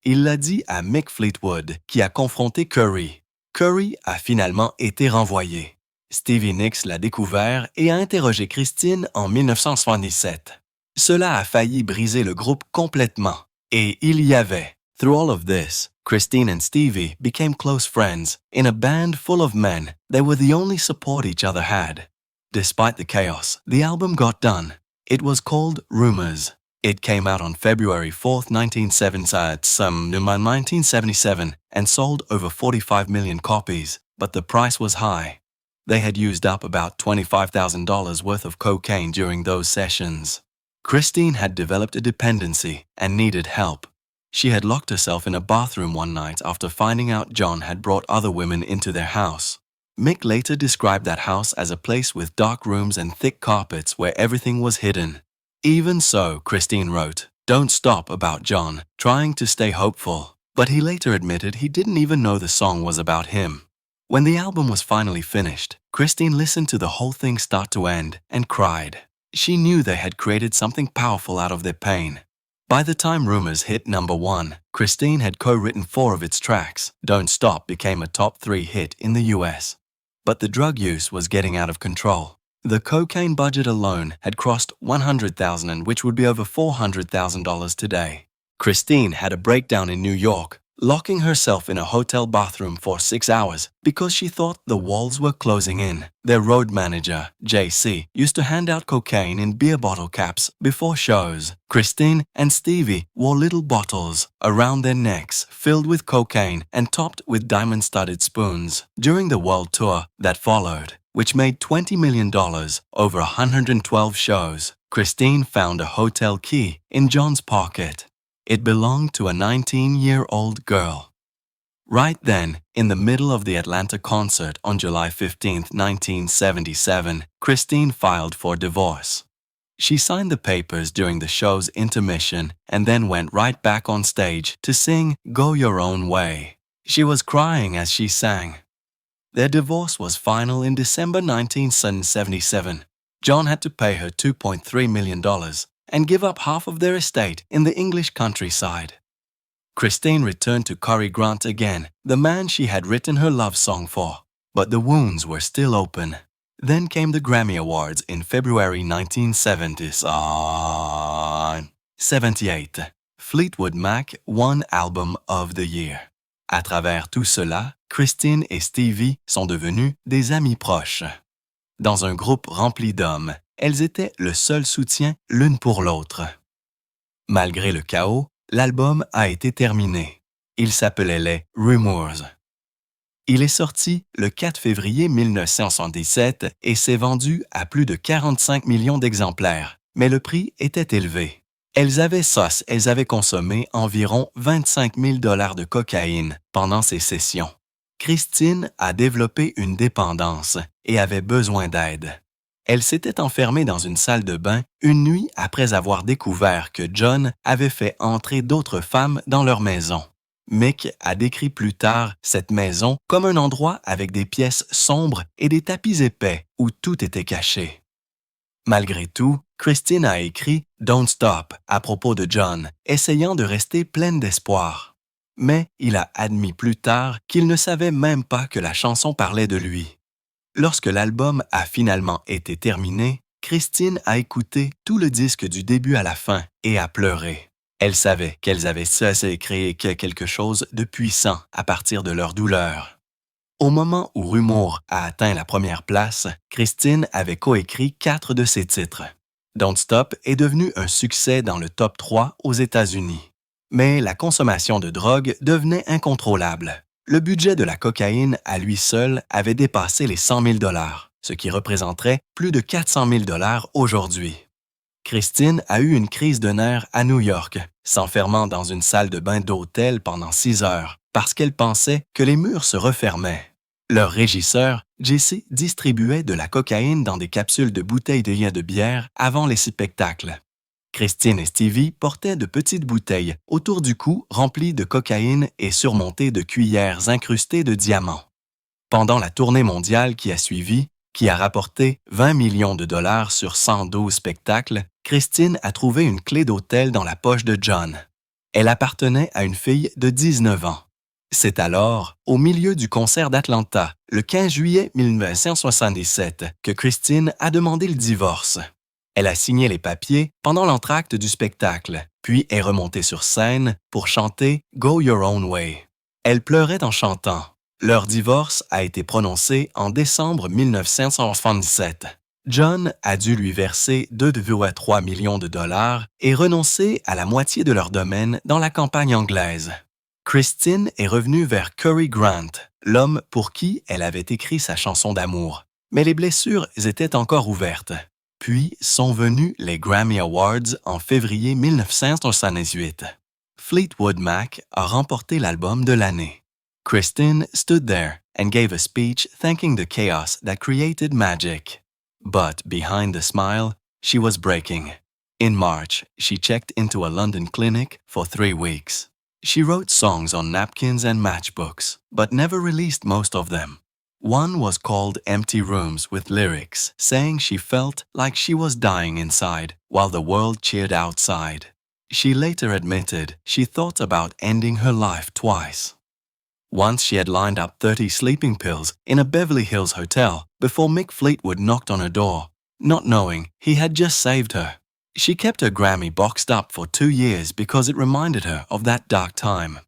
Il l'a dit à Mick Fleetwood, qui a confronté Cary. Cary a finalement été renvoyé. Stevie Nicks l'a découvert et a interrogé Christine en 1977. Cela a failli briser le groupe complètement. Et il y avait. Through all of this, Christine and Stevie became close friends in a band full of men that were the only support each other had. Despite the chaos, the album got done. It was called Rumors. It came out on February 4th, 1977 and sold over 45 million copies, but the price was high. They had used up about $25,000 worth of cocaine during those sessions. Christine had developed a dependency and needed help. She had locked herself in a bathroom one night after finding out John had brought other women into their house. Mick later described that house as a place with dark rooms and thick carpets where everything was hidden. Even so, Christine wrote, "Don't stop about John, trying to stay hopeful." But he later admitted he didn't even know the song was about him. When the album was finally finished, Christine listened to the whole thing start to end and cried. She knew they had created something powerful out of their pain. By the time Rumors hit number 1, Christine had co-written 4 of its tracks. Don't Stop became a top 3 hit in the US. But the drug use was getting out of control. The cocaine budget alone had crossed $100,000, which would be over $400,000 today. Christine had a breakdown in New York, locking herself in a hotel bathroom for 6 hours because she thought the walls were closing in. Their road manager, JC, used to hand out cocaine in beer bottle caps before shows. Christine and Stevie wore little bottles around their necks filled with cocaine and topped with diamond-studded spoons. During the world tour that followed, which made $20 million over 112 shows, Christine found a hotel key in John's pocket. It belonged to a 19-year-old girl. Right then, in the middle of the Atlanta concert on July 15, 1977, Christine filed for divorce. She signed the papers during the show's intermission and then went right back on stage to sing Go Your Own Way. She was crying as she sang. Their divorce was final in December 1977. John had to pay her $2.3 million and give up half of their estate in the English countryside. Christine returned to Cary Grant again, the man she had written her love song for, but the wounds were still open. Then came the Grammy Awards in February 1978. Fleetwood Mac won Album of the Year. À travers tout cela, Christine et Stevie sont devenus des amis proches. Dans un groupe rempli d'hommes, elles étaient le seul soutien l'une pour l'autre. Malgré le chaos, l'album a été terminé. Il s'appelait les Rumors. Il est sorti le 4 février 1977 et s'est vendu à plus de 45 millions d'exemplaires, mais le prix était élevé. Elles avaient consommé environ 25 000 $ de cocaïne pendant ces sessions. Christine a développé une dépendance et avait besoin d'aide. Elle s'était enfermée dans une salle de bain une nuit après avoir découvert que John avait fait entrer d'autres femmes dans leur maison. Mick a décrit plus tard cette maison comme un endroit avec des pièces sombres et des tapis épais où tout était caché. Malgré tout, Christine a écrit « Don't Stop » à propos de John, essayant de rester pleine d'espoir. Mais il a admis plus tard qu'il ne savait même pas que la chanson parlait de lui. Lorsque l'album a finalement été terminé, Christine a écouté tout le disque du début à la fin et a pleuré. Elle savait qu'elles avaient cessé de créer quelque chose de puissant à partir de leur douleur. Au moment où Rumour a atteint la première place, Christine avait coécrit 4 de ses titres. Don't Stop est devenu un succès dans le top 3 aux États-Unis. Mais la consommation de drogue devenait incontrôlable. Le budget de la cocaïne à lui seul avait dépassé les 100 000 $, ce qui représenterait plus de 400 000 $ aujourd'hui. Christine a eu une crise de nerfs à New York, s'enfermant dans une salle de bain d'hôtel pendant 6 heures parce qu'elle pensait que les murs se refermaient. Leur régisseur, Jesse, distribuait de la cocaïne dans des capsules de bouteilles de bière avant les spectacles. Christine et Stevie portaient de petites bouteilles autour du cou remplies de cocaïne et surmontées de cuillères incrustées de diamants. Pendant la tournée mondiale qui a suivi, qui a rapporté 20 millions de $ sur 112 spectacles, Christine a trouvé une clé d'hôtel dans la poche de John. Elle appartenait à une fille de 19 ans. C'est alors, au milieu du concert d'Atlanta, le 15 juillet 1977, que Christine a demandé le divorce. Elle a signé les papiers pendant l'entracte du spectacle, puis est remontée sur scène pour chanter « Go Your Own Way ». Elle pleurait en chantant. Leur divorce a été prononcé en décembre 1977. John a dû lui verser 2,3 millions de $ et renoncer à la moitié de leur domaine dans la campagne anglaise. Christine est revenue vers Cary Grant, l'homme pour qui elle avait écrit sa chanson d'amour. Mais les blessures étaient encore ouvertes. Puis sont venus les Grammy Awards en février 1978. Fleetwood Mac a remporté l'album de l'année. Christine stood there and gave a speech thanking the chaos that created magic. But behind the smile, she was breaking. In March, she checked into a London clinic for 3 weeks. She wrote songs on napkins and matchbooks, but never released most of them. One was called Empty Rooms with lyrics saying she felt like she was dying inside while the world cheered outside. She later admitted she thought about ending her life twice. Once she had lined up 30 sleeping pills in a Beverly Hills hotel before Mick Fleetwood knocked on her door, not knowing he had just saved her. She kept her Grammy boxed up for 2 years because it reminded her of that dark time.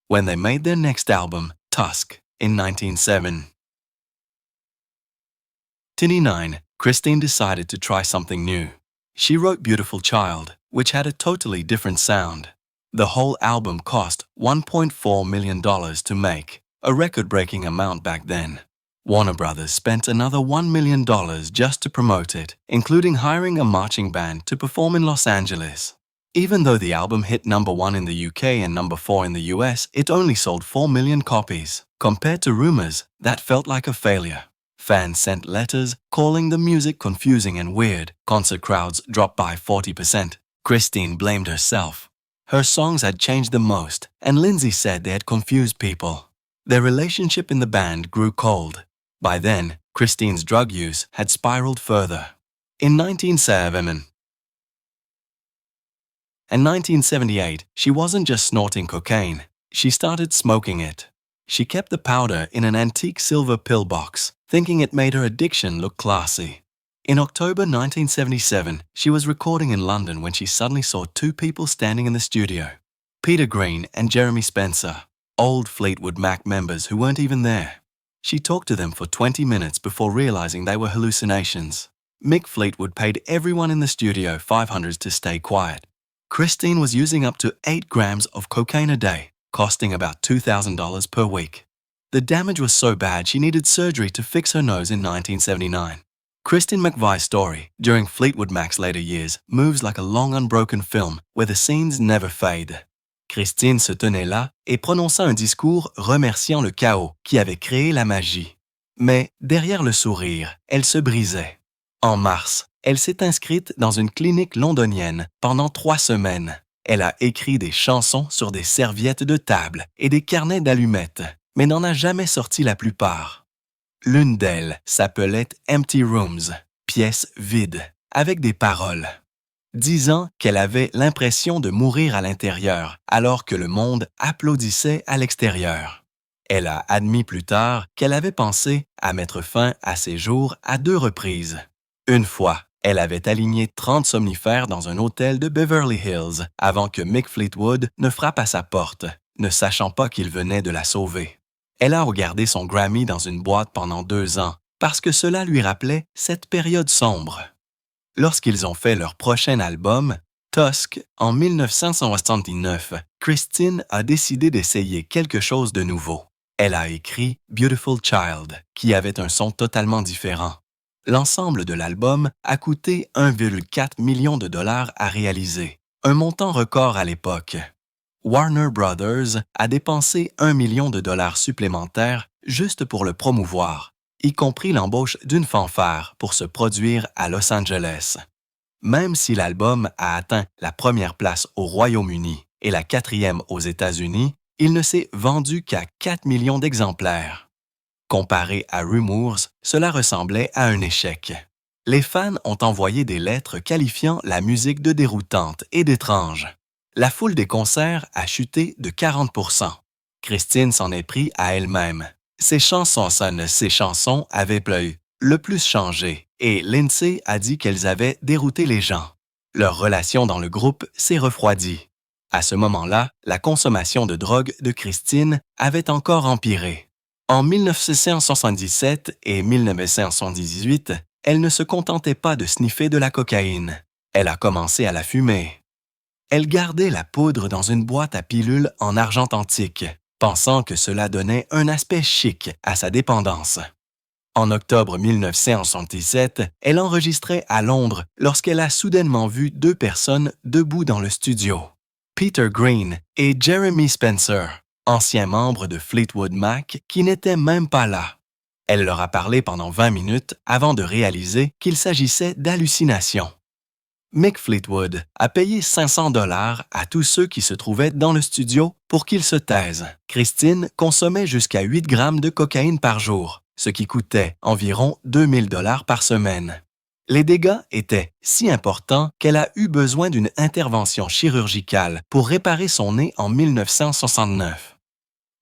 When they made their next album, Tusk, in 1979, Christine decided to try something new. She wrote Beautiful Child, which had a totally different sound. The whole album cost $1.4 million to make, a record-breaking amount back then. Warner Brothers spent another $1 million just to promote it, including hiring a marching band to perform in Los Angeles. Even though the album hit number 1 in the UK and number 4 in the US, it only sold 4 million copies. Compared to Rumors, that felt like a failure. Fans sent letters calling the music confusing and weird. Concert crowds dropped by 40%. Christine blamed herself. Her songs had changed the most, and Lindsay said they had confused people. Their relationship in the band grew cold. By then, Christine's drug use had spiraled further. In 1978, she wasn't just snorting cocaine. She started smoking it. She kept the powder in an antique silver pill box, thinking it made her addiction look classy. In October 1977, she was recording in London when she suddenly saw 2 people standing in the studio. Peter Green and Jeremy Spencer, old Fleetwood Mac members who weren't even there. She talked to them for 20 minutes before realizing they were hallucinations. Mick Fleetwood paid everyone in the studio $500 to stay quiet. Christine was using up to 8 grams of cocaine a day, costing about $2,000 per week. The damage was so bad she needed surgery to fix her nose in 1979. Christine McVie's story during Fleetwood Mac's later years moves like a long unbroken film where the scenes never fade. Christine se tenait là et prononça un discours remerciant le chaos qui avait créé la magie. Mais derrière le sourire, elle se brisait. En mars, elle s'est inscrite dans une clinique londonienne pendant 3 semaines. Elle a écrit des chansons sur des serviettes de table et des carnets d'allumettes, mais n'en a jamais sorti la plupart. L'une d'elles s'appelait Empty Rooms, pièces vides, avec des paroles, disant qu'elle avait l'impression de mourir à l'intérieur alors que le monde applaudissait à l'extérieur. Elle a admis plus tard qu'elle avait pensé à mettre fin à ses jours à 2 reprises. Une fois, elle avait aligné 30 somnifères dans un hôtel de Beverly Hills avant que Mick Fleetwood ne frappe à sa porte, ne sachant pas qu'il venait de la sauver. Elle a regardé son Grammy dans une boîte pendant 2 ans parce que cela lui rappelait cette période sombre. Lorsqu'ils ont fait leur prochain album, Tusk, en 1979, Christine a décidé d'essayer quelque chose de nouveau. Elle a écrit Beautiful Child, qui avait un son totalement différent. L'ensemble de l'album a coûté 1,4 million de dollars à réaliser, un montant record à l'époque. Warner Brothers a dépensé 1 million de dollars supplémentaires juste pour le promouvoir, y compris l'embauche d'une fanfare pour se produire à Los Angeles. Même si l'album a atteint la première place au Royaume-Uni et la 4e aux États-Unis, il ne s'est vendu qu'à 4 millions d'exemplaires. Comparé à Rumours, cela ressemblait à un échec. Les fans ont envoyé des lettres qualifiant la musique de déroutante et d'étrange. La foule des concerts a chuté de 40%. Christine s'en est pris à elle-même. Ses chansons avaient le plus changé et Lindsay a dit qu'elles avaient dérouté les gens. Leur relation dans le groupe s'est refroidie. À ce moment-là, la consommation de drogue de Christine avait encore empiré. En 1977 et 1978, elle ne se contentait pas de sniffer de la cocaïne. Elle a commencé à la fumer. Elle gardait la poudre dans une boîte à pilules en argent antique, pensant que cela donnait un aspect chic à sa dépendance. En octobre 1977, elle enregistrait à Londres lorsqu'elle a soudainement vu 2 personnes debout dans le studio, Peter Green et Jeremy Spencer, anciens membres de Fleetwood Mac qui n'étaient même pas là. Elle leur a parlé pendant 20 minutes avant de réaliser qu'il s'agissait d'hallucinations. Mick Fleetwood a payé 500 $ à tous ceux qui se trouvaient dans le studio pour qu'ils se taisent. Christine consommait jusqu'à 8 grammes de cocaïne par jour, ce qui coûtait environ 2000 $ par semaine. Les dégâts étaient si importants qu'elle a eu besoin d'une intervention chirurgicale pour réparer son nez en 1969.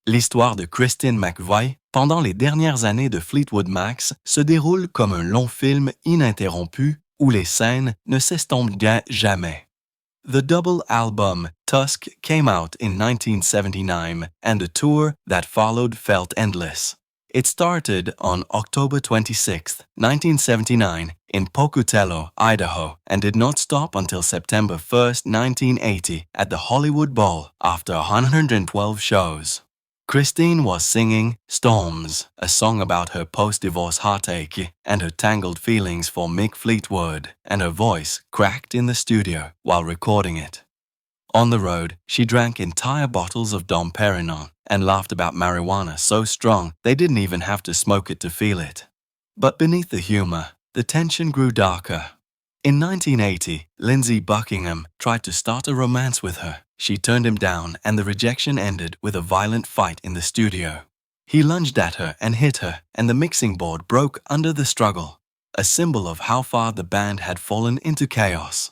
L'histoire de Christine McVie pendant les dernières années de Fleetwood Mac se déroule comme un long film ininterrompu où les scènes ne s'estompent jamais. The double album Tusk came out in 1979 and the tour that followed felt endless. It started on October 26, 1979 in Pocatello, Idaho, and did not stop until September 1, 1980 at the Hollywood Bowl after 112 shows. Christine was singing Storms, a song about her post-divorce heartache and her tangled feelings for Mick Fleetwood, and her voice cracked in the studio while recording it. On the road, she drank entire bottles of Dom Perignon and laughed about marijuana so strong they didn't even have to smoke it to feel it. But beneath the humor, the tension grew darker. In 1980, Lindsey Buckingham tried to start a romance with her. She turned him down and the rejection ended with a violent fight in the studio. He lunged at her and hit her, and the mixing board broke under the struggle, a symbol of how far the band had fallen into chaos.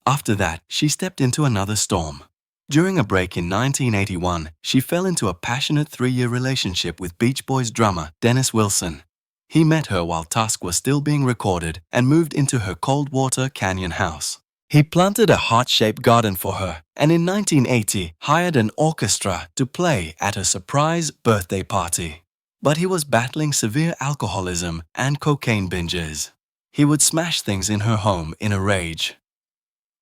After that, she stepped into another storm. During a break in 1981, she fell into a passionate 3-year relationship with Beach Boys drummer Dennis Wilson. He met her while Tusk was still being recorded and moved into her Coldwater Canyon house. He planted a heart-shaped garden for her and in 1980 hired an orchestra to play at a surprise birthday party. But he was battling severe alcoholism and cocaine binges. He would smash things in her home in a rage.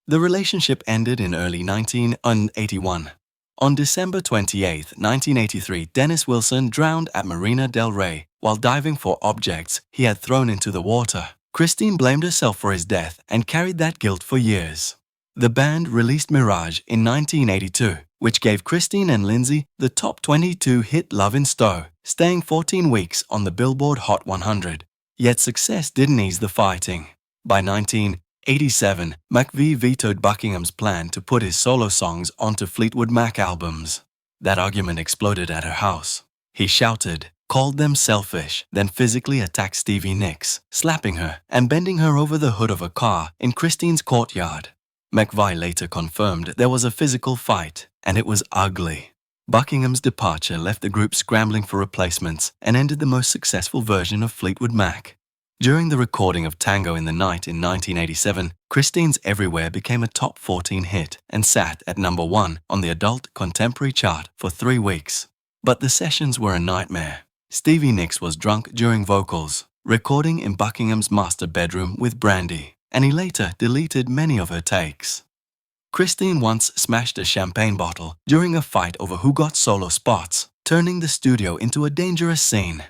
The relationship ended in early 1981. On December 28, 1983, Dennis Wilson drowned at Marina del Rey while diving for objects he had thrown into the water. Christine blamed herself for his death and carried that guilt for years. The band released Mirage in 1982, which gave Christine and Lindsay the top 22 hit Lovin' Stowe, staying 14 weeks on the Billboard Hot 100. Yet success didn't ease the fighting. By 1987, McVie vetoed Buckingham's plan to put his solo songs onto Fleetwood Mac albums. That argument exploded at her house. He shouted, called them selfish, then physically attacked Stevie Nicks, slapping her and bending her over the hood of a car in Christine's courtyard. McVie later confirmed there was a physical fight, and it was ugly. Buckingham's departure left the group scrambling for replacements and ended the most successful version of Fleetwood Mac. During the recording of Tango in the Night in 1987, Christine's Everywhere became a top 14 hit and sat at number 1 on the adult contemporary chart for 3 weeks. But the sessions were a nightmare. Stevie Nicks was drunk during vocals, recording in Buckingham's master bedroom with Brandy, and he later deleted many of her takes. Christine once smashed a champagne bottle during a fight over who got solo spots, turning the studio into a dangerous scene.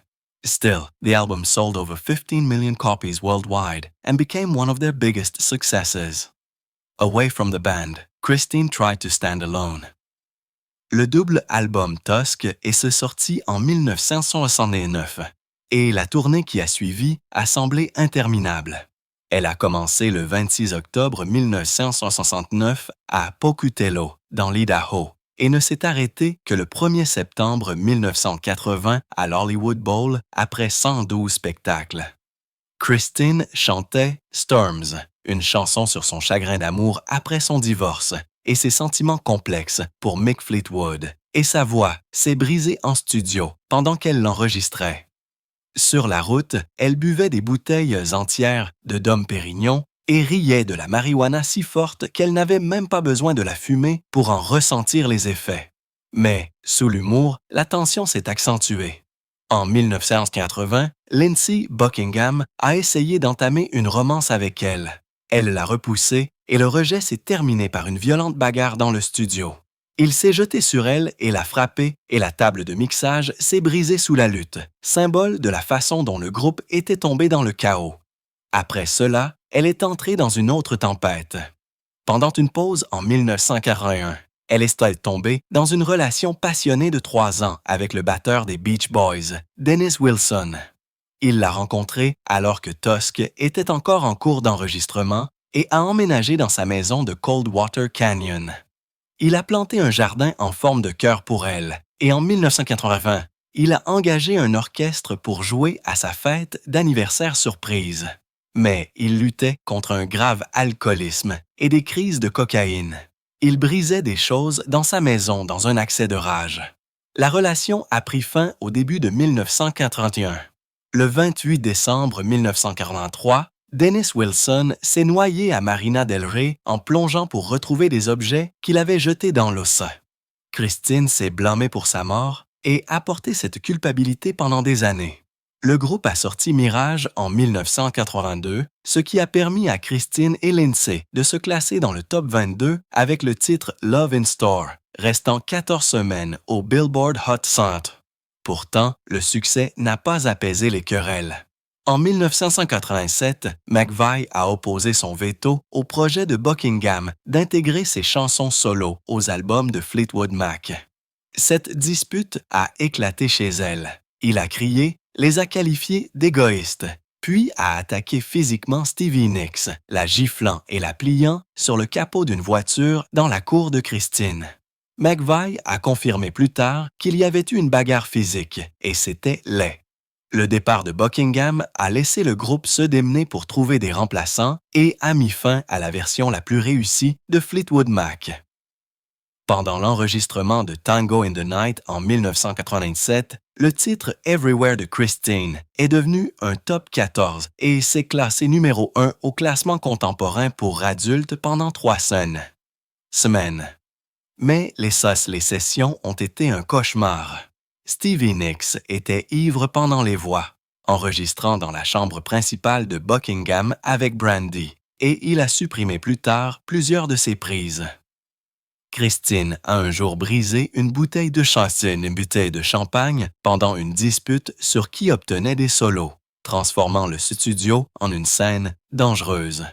Still, the album sold over 15 million copies worldwide and became one of their biggest successes. Away from the band, Christine tried to stand alone. Le double album Tusk est sorti en 1969 et la tournée qui a suivi a semblé interminable. Elle a commencé le 26 octobre 1969 à Pocatello, dans l'Idaho, et ne s'est arrêtée que le 1er septembre 1980 à l'Hollywood Bowl après 112 spectacles. Christine chantait Storms, une chanson sur son chagrin d'amour après son divorce, et ses sentiments complexes pour Mick Fleetwood, et sa voix s'est brisée en studio pendant qu'elle l'enregistrait. Sur la route, elle buvait des bouteilles entières de Dom Pérignon et riait de la marijuana si forte qu'elle n'avait même pas besoin de la fumer pour en ressentir les effets. Mais, sous l'humour, la tension s'est accentuée. En 1980, Lindsay Buckingham a essayé d'entamer une romance avec elle. Elle l'a repoussé et le rejet s'est terminé par une violente bagarre dans le studio. Il s'est jeté sur elle et l'a frappée et la table de mixage s'est brisée sous la lutte, symbole de la façon dont le groupe était tombé dans le chaos. Après cela, elle est entrée dans une autre tempête. Pendant une pause en 1941, elle est tombée dans une relation passionnée de 3 ans avec le batteur des Beach Boys, Dennis Wilson. Il l'a rencontré alors que Tusk était encore en cours d'enregistrement et a emménagé dans sa maison de Coldwater Canyon. Il a planté un jardin en forme de cœur pour elle et en 1980, il a engagé un orchestre pour jouer à sa fête d'anniversaire surprise. Mais il luttait contre un grave alcoolisme et des crises de cocaïne. Il brisait des choses dans sa maison dans un accès de rage. La relation a pris fin au début de 1981. Le 28 décembre 1943, Dennis Wilson s'est noyé à Marina del Rey en plongeant pour retrouver des objets qu'il avait jetés dans l'océan. Christine s'est blâmée pour sa mort et a porté cette culpabilité pendant des années. Le groupe a sorti Mirage en 1982, ce qui a permis à Christine et Lindsay de se classer dans le top 22 avec le titre Love in Store, restant 14 semaines au Billboard Hot 100. Pourtant, le succès n'a pas apaisé les querelles. En 1987, McVie a opposé son veto au projet de Buckingham d'intégrer ses chansons solo aux albums de Fleetwood Mac. Cette dispute a éclaté chez elle. Il a crié, les a qualifiés d'égoïstes, puis a attaqué physiquement Stevie Nicks, la giflant et la pliant sur le capot d'une voiture dans la cour de Christine. McVie a confirmé plus tard qu'il y avait eu une bagarre physique, et c'était laid. Le départ de Buckingham a laissé le groupe se démener pour trouver des remplaçants et a mis fin à la version la plus réussie de Fleetwood Mac. Pendant l'enregistrement de Tango in the Night en 1987, le titre Everywhere de Christine est devenu un top 14 et s'est classé numéro 1 au classement contemporain pour adultes pendant 3 semaines. Mais les sessions ont été un cauchemar. Stevie Nicks était ivre pendant les voix, enregistrant dans la chambre principale de Buckingham avec Brandy, et il a supprimé plus tard plusieurs de ses prises. Christine a un jour brisé une bouteille de champagne pendant une dispute sur qui obtenait des solos, transformant le studio en une scène dangereuse.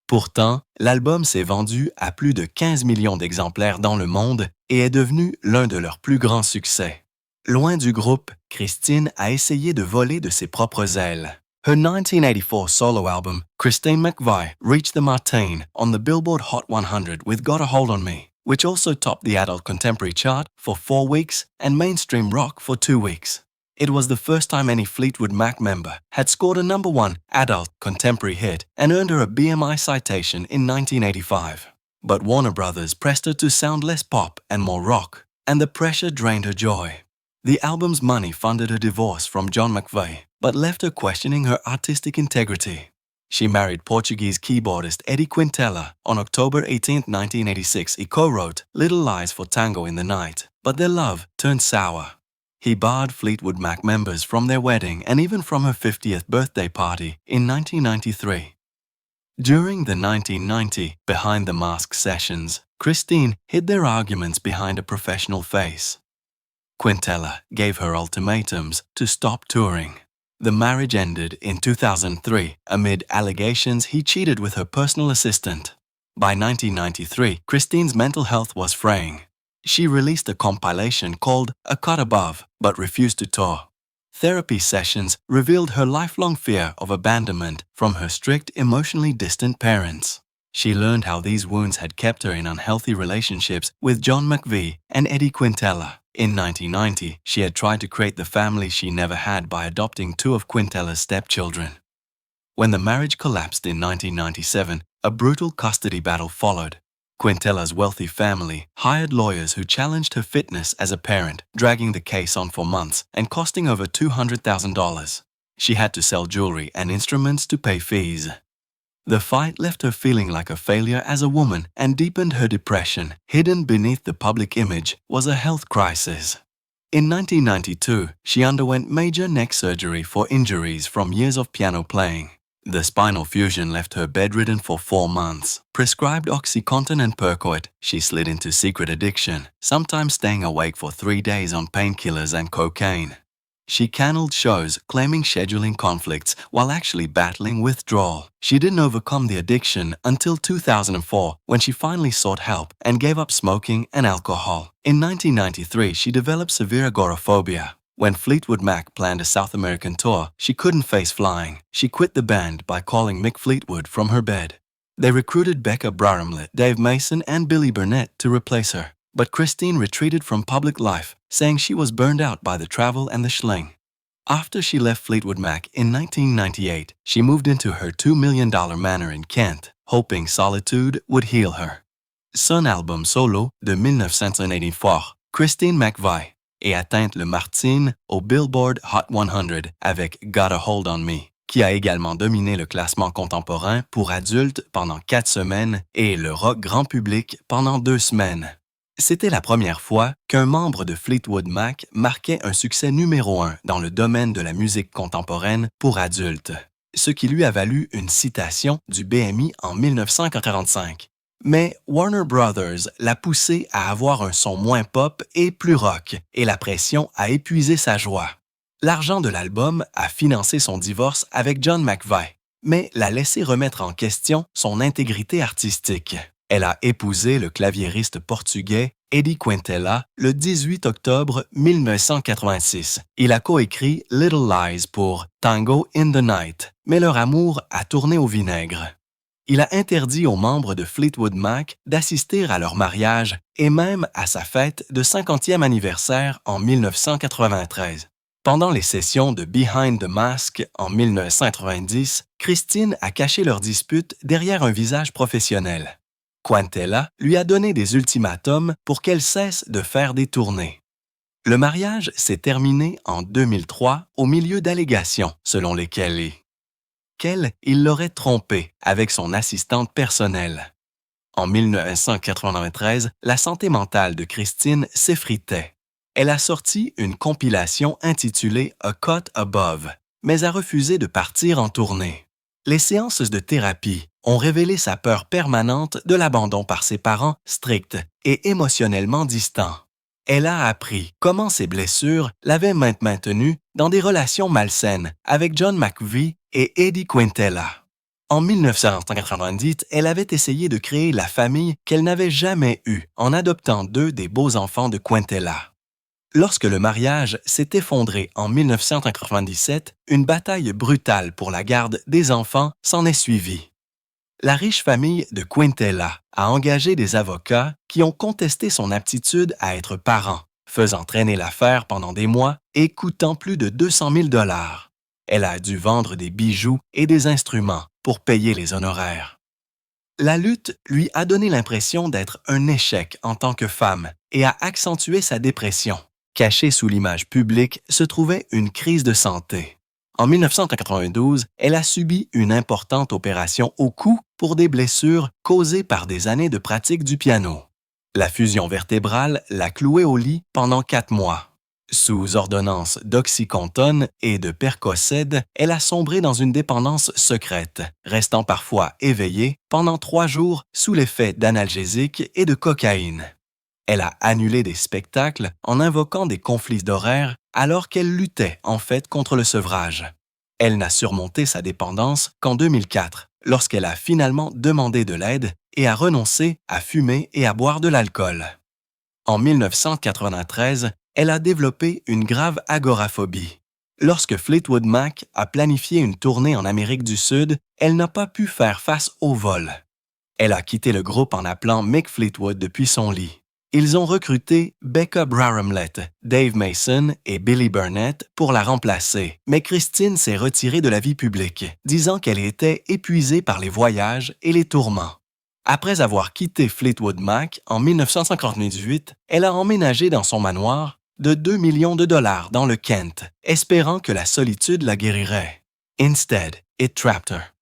Pourtant, l'album s'est vendu à plus de 15 millions d'exemplaires dans le monde et est devenu l'un de leurs plus grands succès. Loin du groupe, Christine a essayé de voler de ses propres ailes. Her 1984 solo album, Christine McVie, reached the Martin on the Billboard Hot 100 with Got a Hold on Me, which also topped the adult contemporary chart for 4 weeks and mainstream rock for 2 weeks. It was the first time any Fleetwood Mac member had scored a #1 adult contemporary hit and earned her a BMI citation in 1985. But Warner Brothers pressed her to sound less pop and more rock, and the pressure drained her joy. The album's money funded her divorce from John McVie, but left her questioning her artistic integrity. She married Portuguese keyboardist Eddie Quintela on October 18, 1986. He co-wrote Little Lies for Tango in the Night, but their love turned sour. He barred Fleetwood Mac members from their wedding and even from her 50th birthday party in 1993. During the 1990 Behind the Mask sessions, Christine hid their arguments behind a professional face. Quintela gave her ultimatums to stop touring. The marriage ended in 2003 amid allegations he cheated with her personal assistant. By 1993, Christine's mental health was fraying. She released a compilation called A Cut Above, but refused to tour. Therapy sessions revealed her lifelong fear of abandonment from her strict, emotionally distant parents. She learned how these wounds had kept her in unhealthy relationships with John McVie and Eddie Quintela. In 1990, she had tried to create the family she never had by adopting 2 of Quintela's stepchildren. When the marriage collapsed in 1997, a brutal custody battle followed. Quintela's wealthy family hired lawyers who challenged her fitness as a parent, dragging the case on for months and costing over $200,000. She had to sell jewelry and instruments to pay fees. The fight left her feeling like a failure as a woman and deepened her depression. Hidden beneath the public image was a health crisis. In 1992, she underwent major neck surgery for injuries from years of piano playing. The spinal fusion left her bedridden for 4 months. Prescribed OxyContin and Percocet, she slid into secret addiction, sometimes staying awake for 3 days on painkillers and cocaine. She canceled shows claiming scheduling conflicts while actually battling withdrawal. She didn't overcome the addiction until 2004 when she finally sought help and gave up smoking and alcohol. In 1993, she developed severe agoraphobia. When Fleetwood Mac planned a South American tour, she couldn't face flying. She quit the band by calling Mick Fleetwood from her bed. They recruited Becca Braramlett, Dave Mason, and Billy Burnett to replace her. But Christine retreated from public life, saying she was burned out by the travel and the schling. After she left Fleetwood Mac in 1998, she moved into her $2 million manor in Kent, hoping solitude would heal her. Son album solo de 1984, Christine McVie, et atteinte le Martin au Billboard Hot 100 avec Got a Hold on Me, qui a également dominé le classement contemporain pour adultes pendant 4 semaines et le rock grand public pendant 2 semaines. C'était la première fois qu'un membre de Fleetwood Mac marquait un succès numéro 1 dans le domaine de la musique contemporaine pour adultes, ce qui lui a valu une citation du BMI en 1945. Mais Warner Brothers l'a poussé à avoir un son moins pop et plus rock, et la pression a épuisé sa joie. L'argent de l'album a financé son divorce avec John McVie, mais l'a laissé remettre en question son intégrité artistique. Elle a épousé le claviériste portugais Eddie Quintela le 18 octobre 1986. Il a coécrit Little Lies pour Tango in the Night, mais leur amour a tourné au vinaigre. Il a interdit aux membres de Fleetwood Mac d'assister à leur mariage et même à sa fête de 50e anniversaire en 1993. Pendant les sessions de Behind the Mask en 1990, Christine a caché leur dispute derrière un visage professionnel. Quintela lui a donné des ultimatums pour qu'elle cesse de faire des tournées. Le mariage s'est terminé en 2003 au milieu d'allégations selon lesquelles il l'aurait trompée avec son assistante personnelle. En 1993, la santé mentale de Christine s'effritait. Elle a sorti une compilation intitulée A Cut Above, mais a refusé de partir en tournée. Les séances de thérapie ont révélé sa peur permanente de l'abandon par ses parents stricts et émotionnellement distants. Elle a appris comment ses blessures l'avaient maintenue dans des relations malsaines avec John McVie et Eddie Quintella. En 1990, elle avait essayé de créer la famille qu'elle n'avait jamais eue en adoptant 2 des beaux enfants de Quintella. Lorsque le mariage s'est effondré en 1997, une bataille brutale pour la garde des enfants s'en est suivie. La riche famille de Quintella a engagé des avocats qui ont contesté son aptitude à être parent, faisant traîner l'affaire pendant des mois et coûtant plus de 200 000 $. Elle a dû vendre des bijoux et des instruments pour payer les honoraires. La lutte lui a donné l'impression d'être un échec en tant que femme et a accentué sa dépression. Cachée sous l'image publique se trouvait une crise de santé. En 1992, elle a subi une importante opération au cou pour des blessures causées par des années de pratique du piano. La fusion vertébrale l'a clouée au lit pendant 4 mois. Sous ordonnance d'oxycontin et de Percocet, elle a sombré dans une dépendance secrète, restant parfois éveillée pendant 3 jours sous l'effet d'analgésiques et de cocaïne. Elle a annulé des spectacles en invoquant des conflits d'horaires alors qu'elle luttait en fait contre le sevrage. Elle n'a surmonté sa dépendance qu'en 2004, lorsqu'elle a finalement demandé de l'aide et a renoncé à fumer et à boire de l'alcool. En 1993, elle a développé une grave agoraphobie. Lorsque Fleetwood Mac a planifié une tournée en Amérique du Sud, elle n'a pas pu faire face au vol. Elle a quitté le groupe en appelant Mick Fleetwood depuis son lit. Ils ont recruté Becca Braramlett, Dave Mason et Billy Burnett pour la remplacer, mais Christine s'est retirée de la vie publique, disant qu'elle était épuisée par les voyages et les tourments. Après avoir quitté Fleetwood Mac en 1958, elle a emménagé dans son manoir de 2 millions de dollars dans le Kent, espérant que la solitude la guérirait. Instead, it trapped her.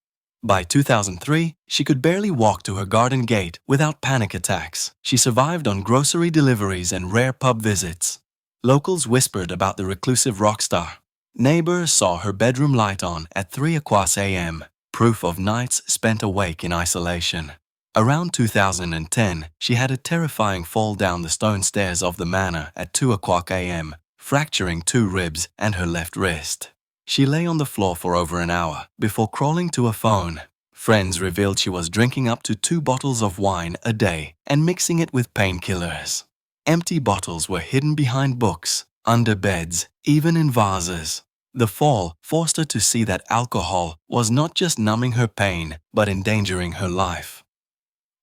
By 2003, she could barely walk to her garden gate without panic attacks. She survived on grocery deliveries and rare pub visits. Locals whispered about the reclusive rock star. Neighbors saw her bedroom light on at 3:00 a.m., proof of nights spent awake in isolation. Around 2010, she had a terrifying fall down the stone stairs of the manor at 2:00 a.m., fracturing 2 ribs and her left wrist. She lay on the floor for over an hour before crawling to a phone. Friends revealed she was drinking up to 2 bottles of wine a day and mixing it with painkillers. Empty bottles were hidden behind books, under beds, even in vases. The fall forced her to see that alcohol was not just numbing her pain, but endangering her life.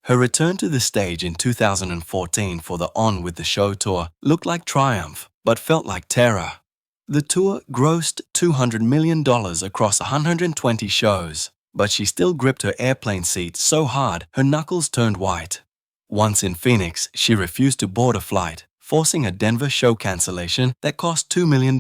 Her return to the stage in 2014 for the On With The Show tour looked like triumph, but felt like terror. The tour grossed $200 million across 120 shows, but she still gripped her airplane seat so hard her knuckles turned white. Once in Phoenix, she refused to board a flight, forcing a Denver show cancellation that cost $2 million.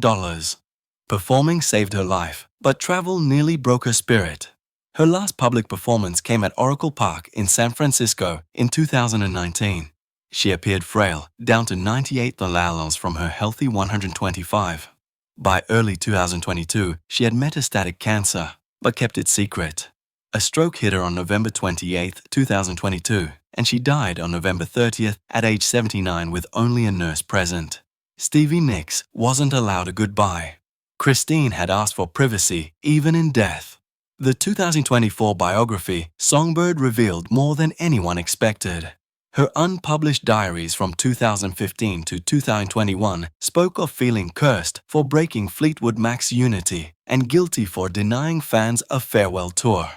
Performing saved her life, but travel nearly broke her spirit. Her last public performance came at Oracle Park in San Francisco in 2019. She appeared frail, down to 98 allelons from her healthy 125. By early 2022, she had metastatic cancer, but kept it secret. A stroke hit her on November 28, 2022, and she died on November 30th at age 79 with only a nurse present. Stevie Nicks wasn't allowed a goodbye. Christine had asked for privacy, even in death. The 2024 biography, Songbird, revealed more than anyone expected. Her unpublished diaries from 2015 to 2021 spoke of feeling cursed for breaking Fleetwood Mac's unity and guilty for denying fans a farewell tour.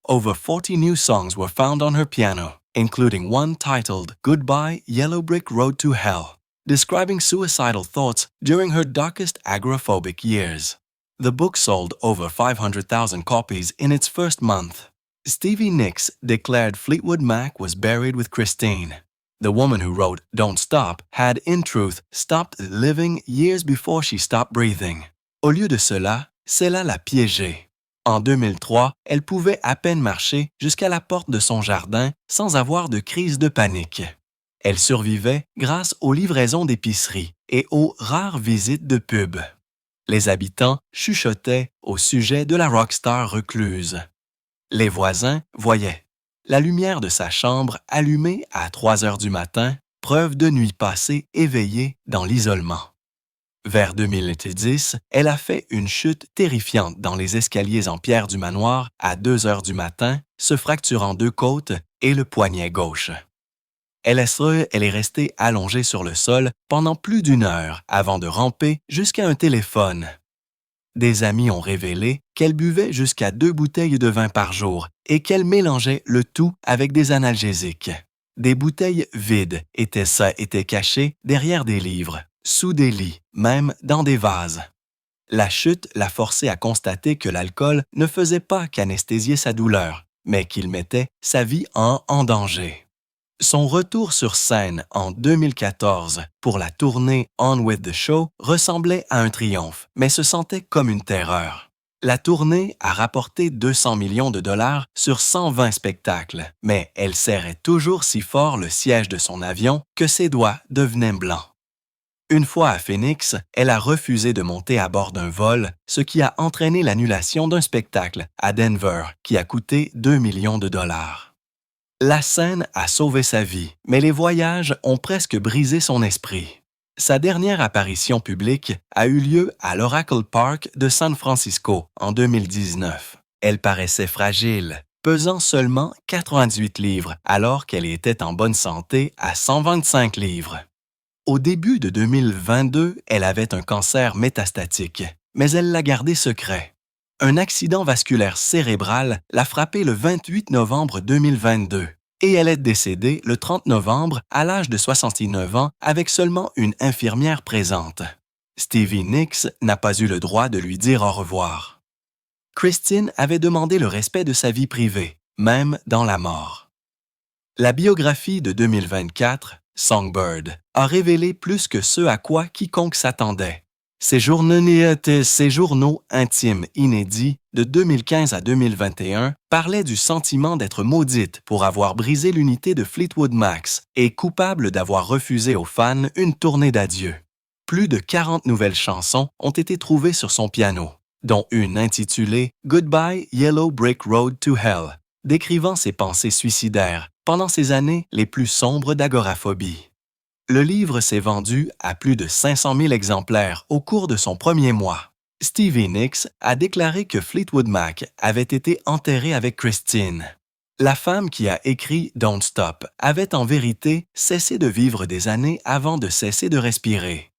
Over 40 new songs were found on her piano, including one titled Goodbye, Yellow Brick Road to Hell, describing suicidal thoughts during her darkest agoraphobic years. The book sold over 500,000 copies in its first month. Stevie Nicks declared Fleetwood Mac was buried with Christine. The woman who wrote Don't Stop had, in truth, stopped living years before she stopped breathing. Au lieu de cela, cela l'a piégée. En 2003, elle pouvait à peine marcher jusqu'à la porte de son jardin sans avoir de crise de panique. Elle survivait grâce aux livraisons d'épicerie et aux rares visites de pubs. Les habitants chuchotaient au sujet de la rockstar recluse. Les voisins voyaient la lumière de sa chambre allumée à 3 heures du matin, preuve de nuits passées éveillées dans l'isolement. Vers 2010, elle a fait une chute terrifiante dans les escaliers en pierre du manoir à 2 heures du matin, se fracturant 2 côtes et le poignet gauche. Elle est restée allongée sur le sol pendant plus d'1 heure avant de ramper jusqu'à un téléphone. Des amis ont révélé qu'elle buvait jusqu'à 2 bouteilles de vin par jour et qu'elle mélangeait le tout avec des analgésiques. Des bouteilles vides étaient cachées derrière des livres, sous des lits, même dans des vases. La chute l'a forcée à constater que l'alcool ne faisait pas qu'anesthésier sa douleur, mais qu'il mettait sa vie en danger. Son retour sur scène en 2014 pour la tournée On With The Show ressemblait à un triomphe, mais se sentait comme une terreur. La tournée a rapporté 200 millions de dollars sur 120 spectacles, mais elle serrait toujours si fort le siège de son avion que ses doigts devenaient blancs. Une fois à Phoenix, elle a refusé de monter à bord d'un vol, ce qui a entraîné l'annulation d'un spectacle à Denver qui a coûté 2 millions de dollars. La scène a sauvé sa vie, mais les voyages ont presque brisé son esprit. Sa dernière apparition publique a eu lieu à l'Oracle Park de San Francisco en 2019. Elle paraissait fragile, pesant seulement 98 livres alors qu'elle était en bonne santé à 125 livres. Au début de 2022, elle avait un cancer métastatique, mais elle l'a gardé secret. Un accident vasculaire cérébral l'a frappée le 28 novembre 2022 et elle est décédée le 30 novembre à l'âge de 69 ans avec seulement une infirmière présente. Stevie Nicks n'a pas eu le droit de lui dire au revoir. Christine avait demandé le respect de sa vie privée, même dans la mort. La biographie de 2024, Songbird, a révélé plus que ce à quoi quiconque s'attendait. Ces journaux intimes inédits de 2015 à 2021 parlaient du sentiment d'être maudite pour avoir brisé l'unité de Fleetwood Mac et coupable d'avoir refusé aux fans une tournée d'adieu. Plus de 40 nouvelles chansons ont été trouvées sur son piano, dont une intitulée « Goodbye Yellow Brick Road to Hell », décrivant ses pensées suicidaires pendant ses années les plus sombres d'agoraphobie. Le livre s'est vendu à plus de 500 000 exemplaires au cours de son premier mois. Stevie Nicks a déclaré que Fleetwood Mac avait été enterré avec Christine. La femme qui a écrit Don't Stop avait en vérité cessé de vivre des années avant de cesser de respirer.